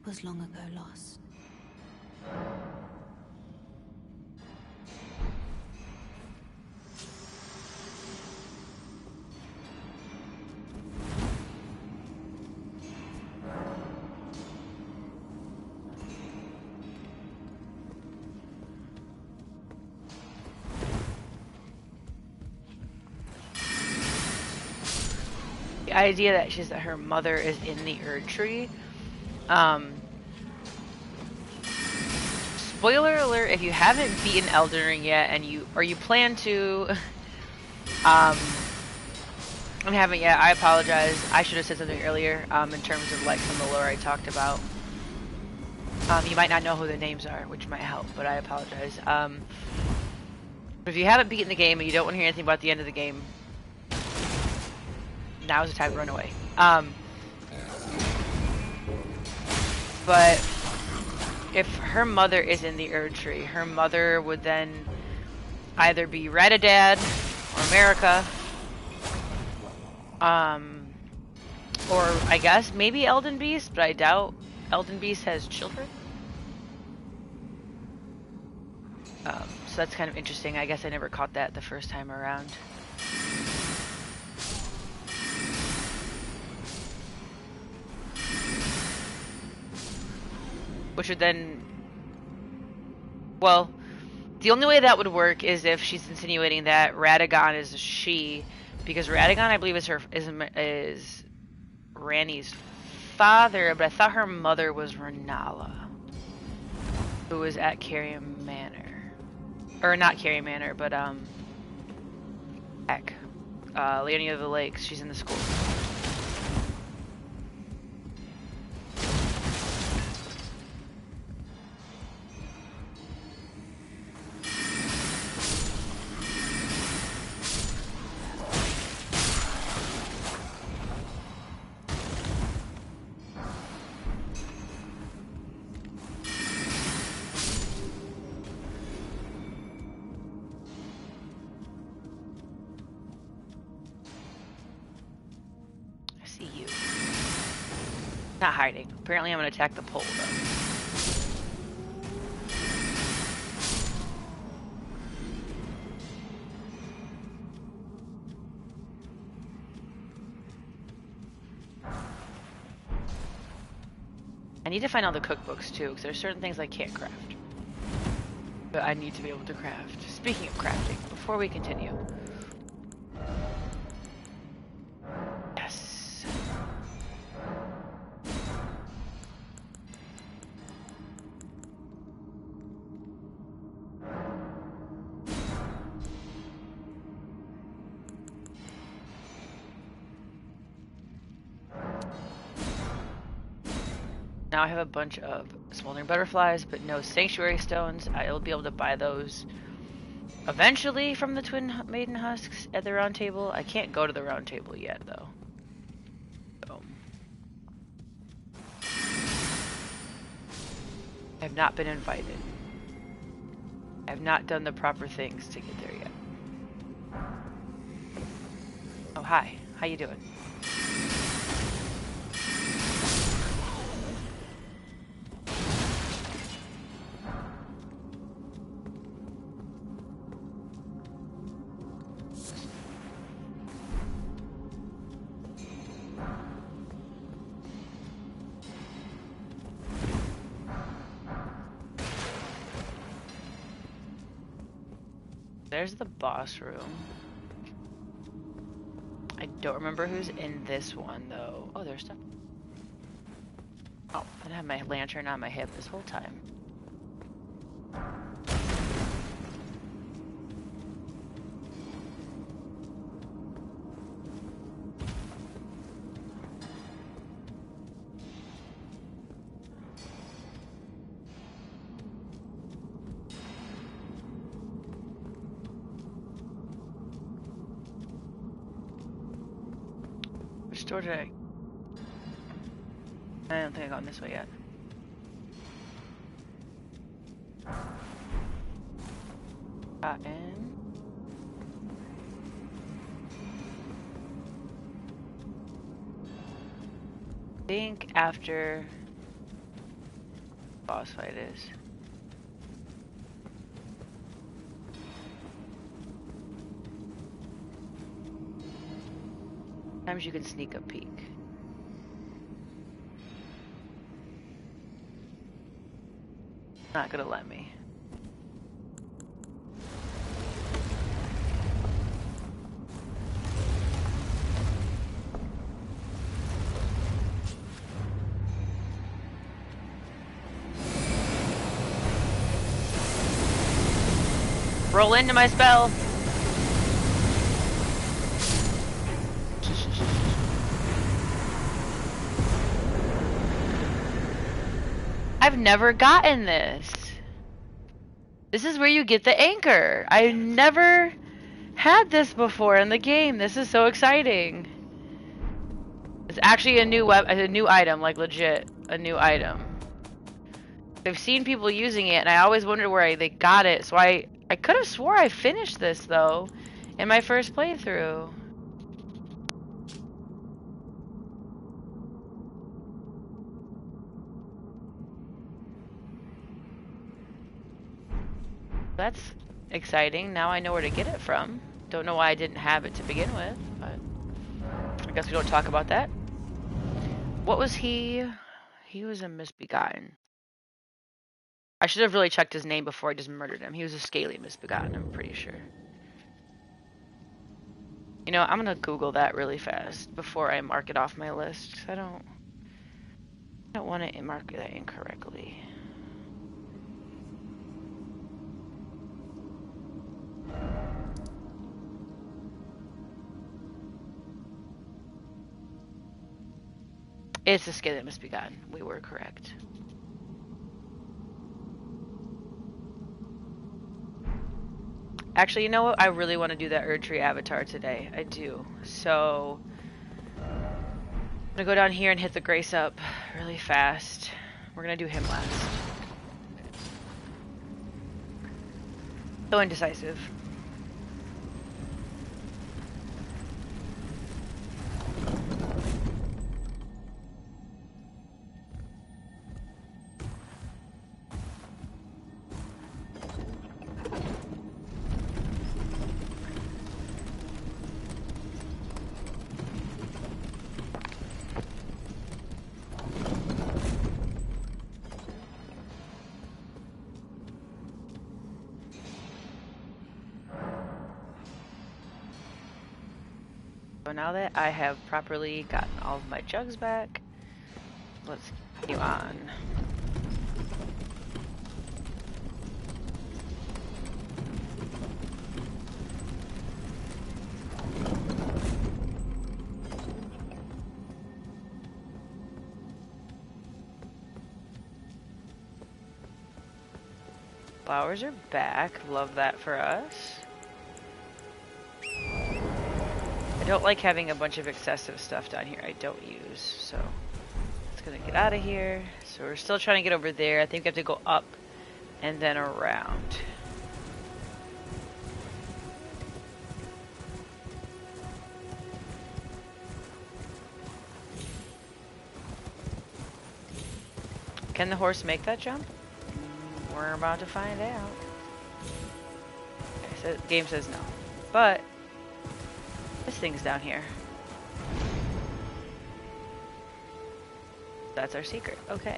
was long ago lost. The idea that her mother is in the Erd Tree. Spoiler alert, if you haven't beaten Elden Ring yet and you plan to and haven't yet, I apologize. I should have said something earlier in terms of like some of the lore I talked about. You might not know who the names are, which might help, but I apologize. But if you haven't beaten the game and you don't want to hear anything about the end of the game, now is the time to run away. But if her mother is in the Erd Tree, her mother would then either be Radadad or America, or I guess maybe Elden Beast, but I doubt Elden Beast has children. So that's kind of interesting. I guess I never caught that the first time around. Which would then... Well, the only way that would work is if she's insinuating that Radagon is a she, because Radagon, I believe, is Ranni's father, but I thought her mother was Renala, who was at Carrion Manor, or not Carrion Manor, but heck, Leonie of the Lakes. She's in the school. Not hiding. Apparently I'm gonna attack the pole though. I need to find all the cookbooks too, because there's certain things I can't craft. But I need to be able to craft. Speaking of crafting, before we continue. Yes. Now I have a bunch of smoldering butterflies, but no sanctuary stones. I'll be able to buy those eventually from the twin maiden husks at the round table. I can't go to the round table yet though. So. I have not been invited. I have not done the proper things to get there yet. Oh, hi. How you doing? There's the boss room. I don't remember who's in this one though. Oh, there's stuff. Oh, I had my lantern on my hip this whole time. Which door did I don't think I've gone this way yet. Got in. I think after boss fight is. Sometimes you can sneak a peek. Not gonna let me. Roll into my spell. I've never gotten this. This is where you get the anchor. I never had this before in the game. This is so exciting. It's actually a new item, like legit a new item. I've seen people using it, and I always wondered where they got it. So I could have swore I finished this though in my first playthrough. That's exciting. Now I know where to get it from. Don't know why I didn't have it to begin with, but I guess we don't talk about that. What was he? He was a misbegotten. I should have really checked his name before I just murdered him. He was a scaly misbegotten, I'm pretty sure. You know, I'm gonna Google that really fast before I mark it off my list. I don't want to mark that incorrectly. It's the scaly misbegotten. We were correct. Actually, you know what? I really want to do that Erdtree avatar today. I do. So I'm gonna go down here and hit the Grace up really fast. We're gonna do him last. So indecisive. So now that I have properly gotten all of my jugs back, let's continue on. Flowers are back. Love that for us. I don't like having a bunch of excessive stuff down here I don't use, so it's gonna get out of here. So we're still trying to get over there. I think we have to go up and then around. Can the horse make that jump? We're about to find out. Okay, so the game says no. But this thing's down here. That's our secret. Okay.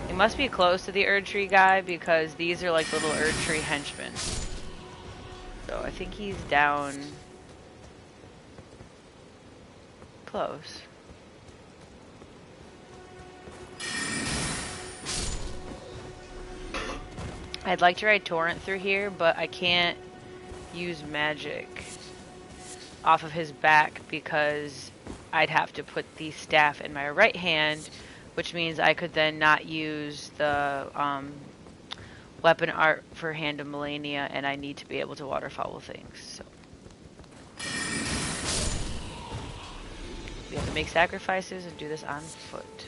It must be close to the Erdtree guy because these are like little Erdtree henchmen. So I think he's down close. I'd like to ride Torrent through here, but I can't use magic off of his back because I'd have to put the staff in my right hand, which means I could then not use the weapon art for Hand of Melania, and I need to be able to waterfowl things. So we have to make sacrifices and do this on foot.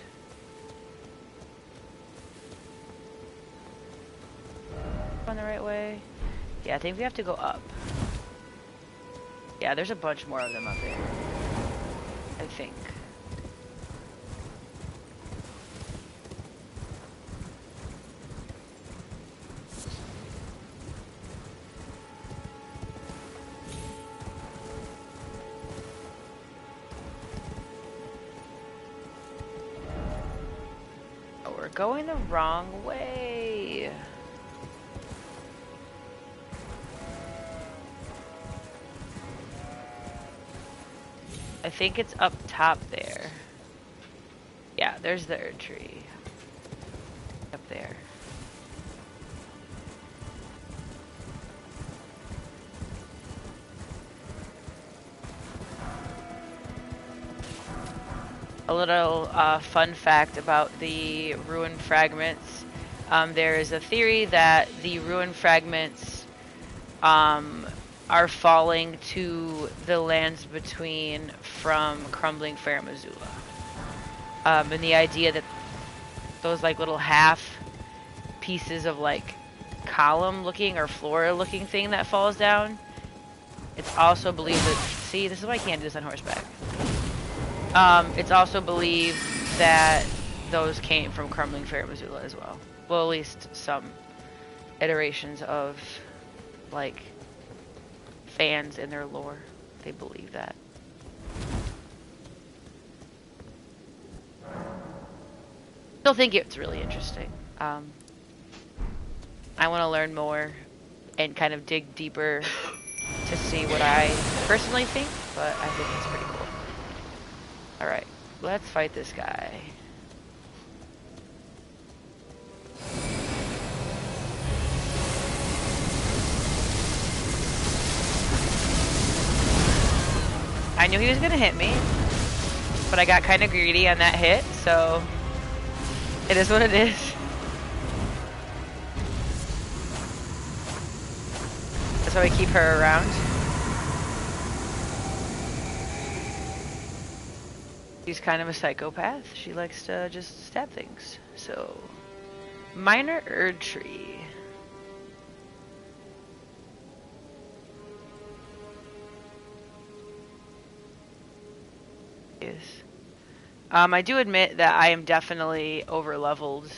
On the right way? Yeah, I think we have to go up. Yeah, there's a bunch more of them up there. I think. Oh, we're going the wrong way. I think it's up top there. Yeah, there's the Erdtree. Up there. A little fun fact about the ruin fragments. There is a theory that the ruin fragments are falling to the lands between from crumbling Fair Missoula. And the idea that those like little half pieces of like column looking or floor looking thing that falls down, it's also believed that, see, this is why I can't do this on horseback. It's also believed that those came from Crumbling Fair Missoula as well. Well, at least some iterations of, like, fans in their lore. They believe that. Still think it's really interesting. I want to learn more and kind of dig deeper to see what I personally think, but I think it's pretty cool. Alright, let's fight this guy. I knew he was gonna hit me, but I got kind of greedy on that hit, so it is what it is. That's why we keep her around. She's kind of a psychopath. She likes to just stab things. So, minor Erd tree. Yes. I do admit that I am definitely over leveled.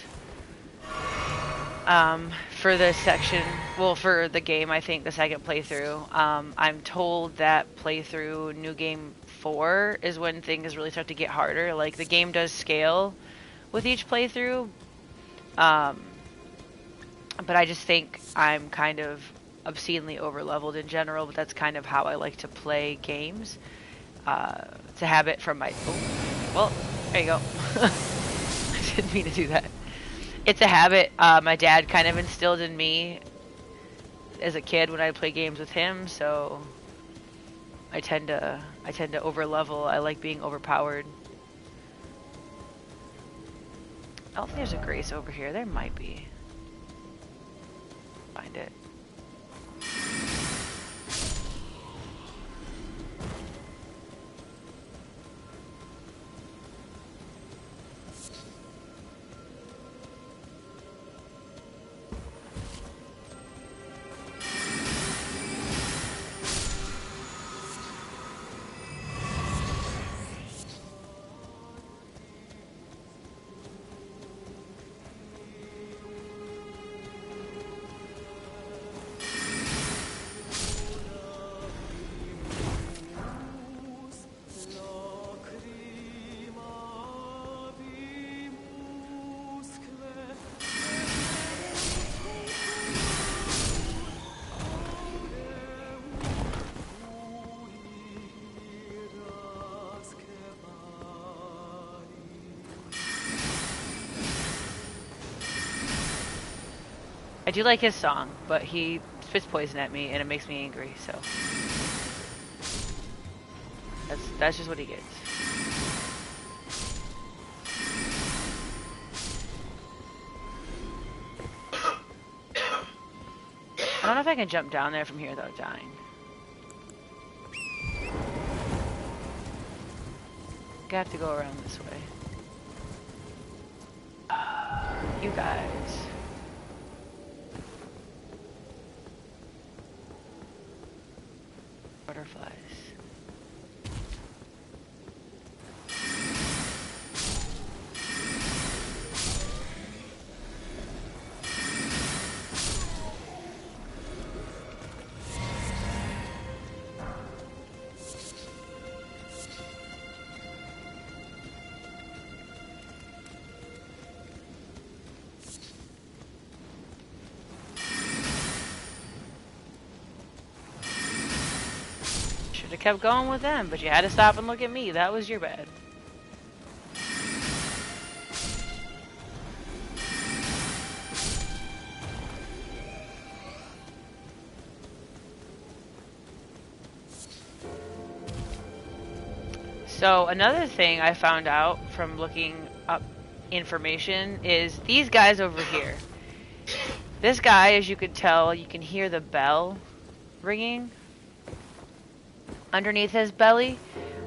For this section, well, for the game, I think the second playthrough. I'm told that playthrough New Game 4 is when things really start to get harder. Like, the game does scale with each playthrough. But I just think I'm kind of obscenely over-leveled in general, but that's kind of how I like to play games. It's a habit from my... Oh, well, there you go. I didn't mean to do that. It's a habit my dad kind of instilled in me as a kid when I play games with him, so I tend to over-level. I like being overpowered. I don't think there's a grace over here. There might be. Find it. I do like his song, but he spits poison at me and it makes me angry, so that's just what he gets. I don't know if I can jump down there from here without dying. I have to go around this way. You guys. Butterflies. Should've kept going with them, but you had to stop and look at me. That was your bad. So another thing I found out from looking up information is these guys over here. This guy, as you could tell, you can hear the bell ringing underneath his belly.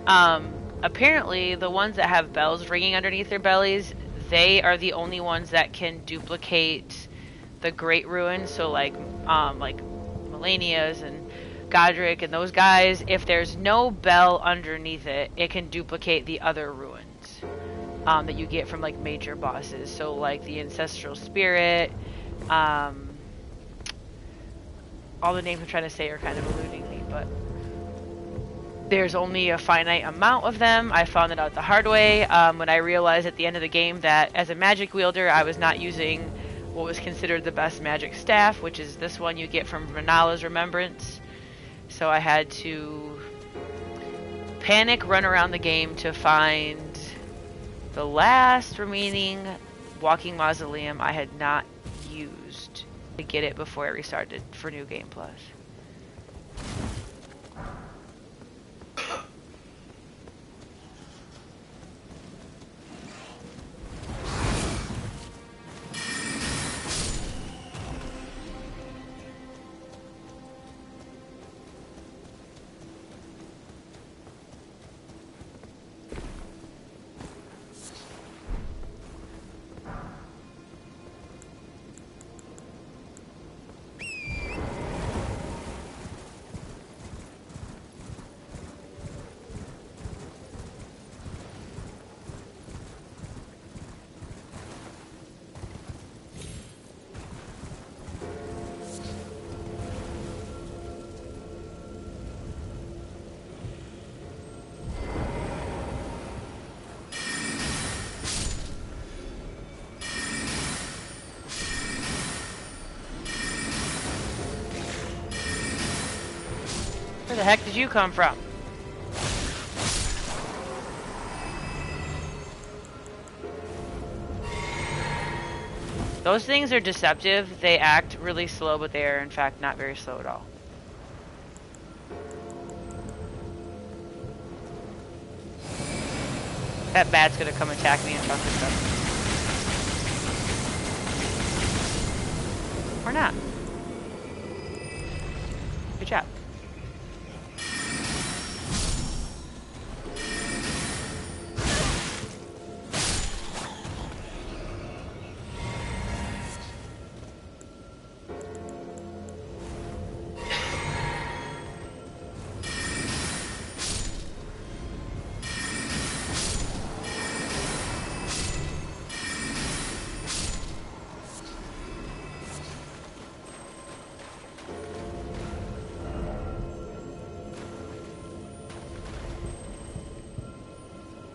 Apparently, the ones that have bells ringing underneath their bellies, they are the only ones that can duplicate the Great Ruin. So like Melania's and Godric and those guys, if there's no bell underneath it, it can duplicate the other ruins that you get from like major bosses. So like the Ancestral Spirit, all the names I'm trying to say are kind of eluding me, but there's only a finite amount of them. I found it out the hard way when I realized at the end of the game that as a magic wielder, I was not using what was considered the best magic staff, which is this one you get from Renala's Remembrance. So I had to panic run around the game to find the last remaining walking mausoleum I had not used to get it before I restarted for New Game Plus. Where the heck did you come from? Those things are deceptive. They act really slow, but they are in fact not very slow at all. That bat's gonna come attack me and fuck this up. Or not. Good job.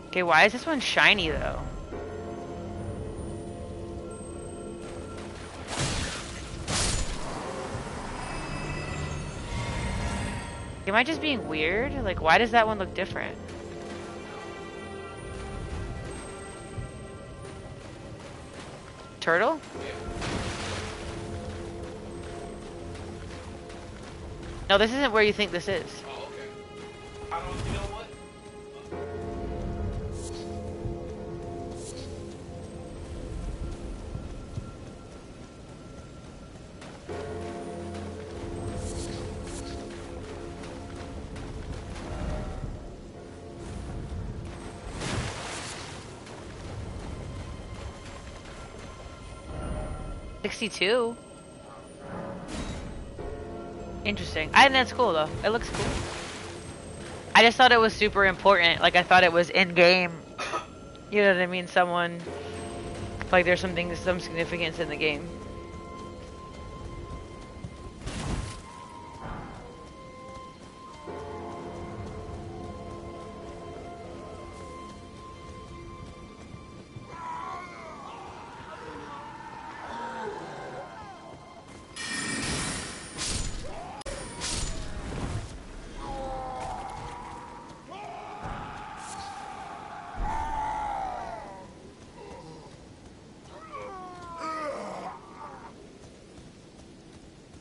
Okay, why is this one shiny though? Am I just being weird? Like, why does that one look different? Turtle? No, this isn't where you think this is. Oh, okay. I don't, you know what? 62. Interesting. I think that's cool though. It looks cool. I just thought it was super important. Like I thought it was in game. You know what I mean? Someone like there's some significance in the game.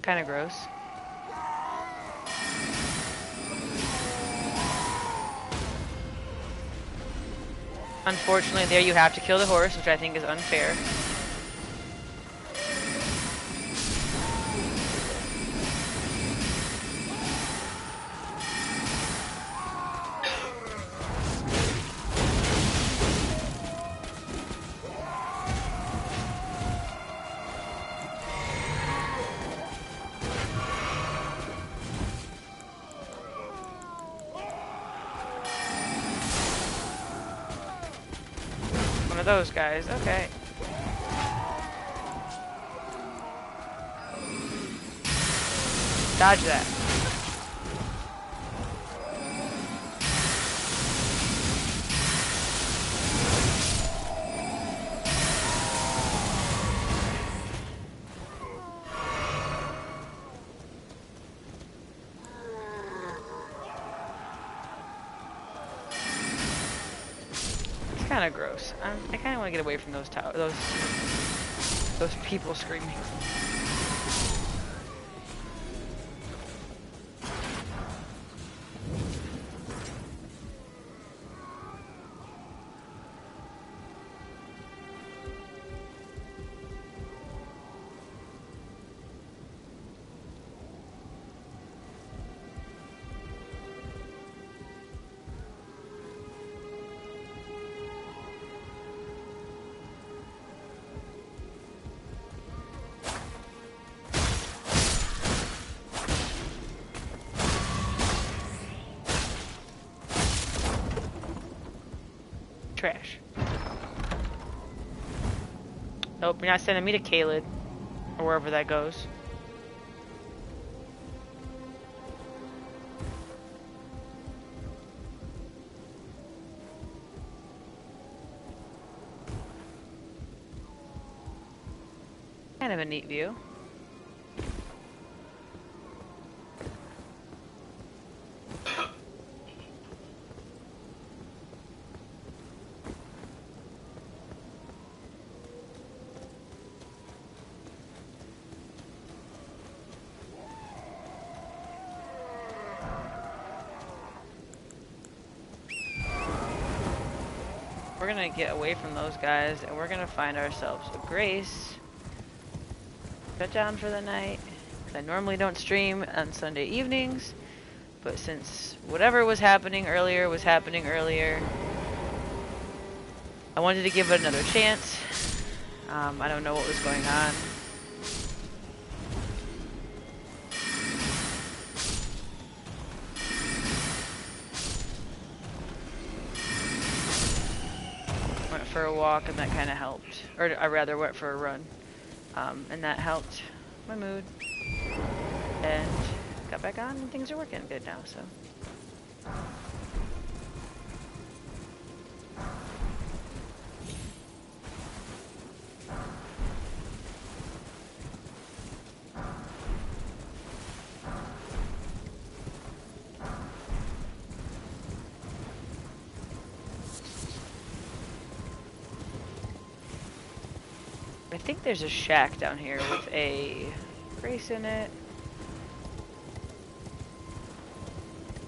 Kind of gross. Unfortunately, there you have to kill the horse, which I think is unfair. of those guys. Okay. Dodge that. It's kind of gross. I kind of want to get away from those people screaming. Trash. Nope, you're not sending me to Caelid. Or wherever that goes. Kind of a neat view. We're gonna get away from those guys and we're gonna find ourselves a Grace. Shut down for the night. I normally don't stream on Sunday evenings, but since whatever was happening earlier, I wanted to give it another chance. I don't know what was going on. Went for a walk and that kind of helped. Or I rather went for a run. And that helped my mood. And got back on and things are working good now, so. I think there's a shack down here with a Grace in it.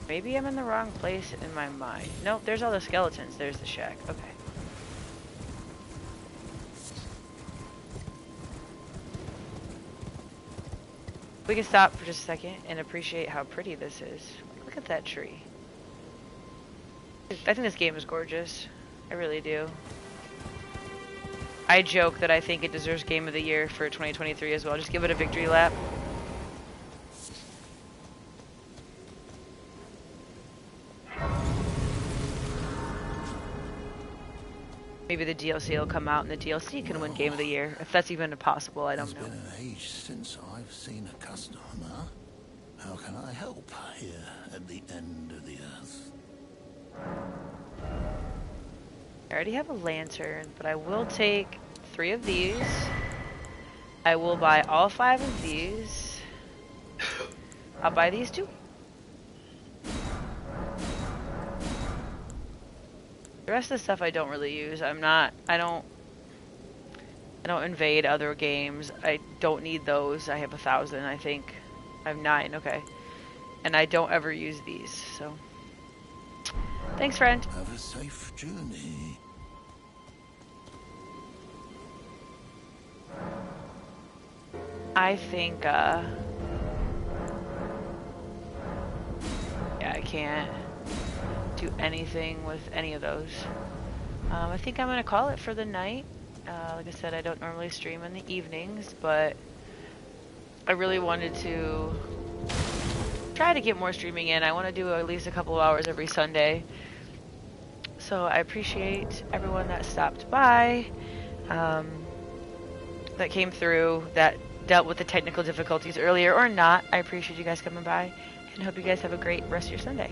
Maybe I'm in the wrong place in my mind. Nope, there's all the skeletons. There's the shack. Okay. We can stop for just a second and appreciate how pretty this is. Look at that tree. I think this game is gorgeous. I really do. I joke that I think it deserves Game of the Year for 2023 as well. Just give it a victory lap. Maybe the DLC will come out and the DLC can win Game of the Year. If that's even possible, I don't know. It's been an age since I've seen a customer. How can I help here at the end of the earth? I already have a lantern, but I will take 3 of these. I will buy all 5 of these. I'll buy these too. The rest of the stuff I don't really use. I don't invade other games. I don't need those. I have 1,000, I think. I have 9, okay. And I don't ever use these, so. Thanks, friend. Have a safe journey. I think, yeah, I can't do anything with any of those. I think I'm gonna call it for the night. Like I said, I don't normally stream in the evenings, but I really wanted to try to get more streaming in. I want to do at least a couple of hours every Sunday. So I appreciate everyone that stopped by, that came through, that dealt with the technical difficulties earlier or not. I appreciate you guys coming by, and hope you guys have a great rest of your Sunday.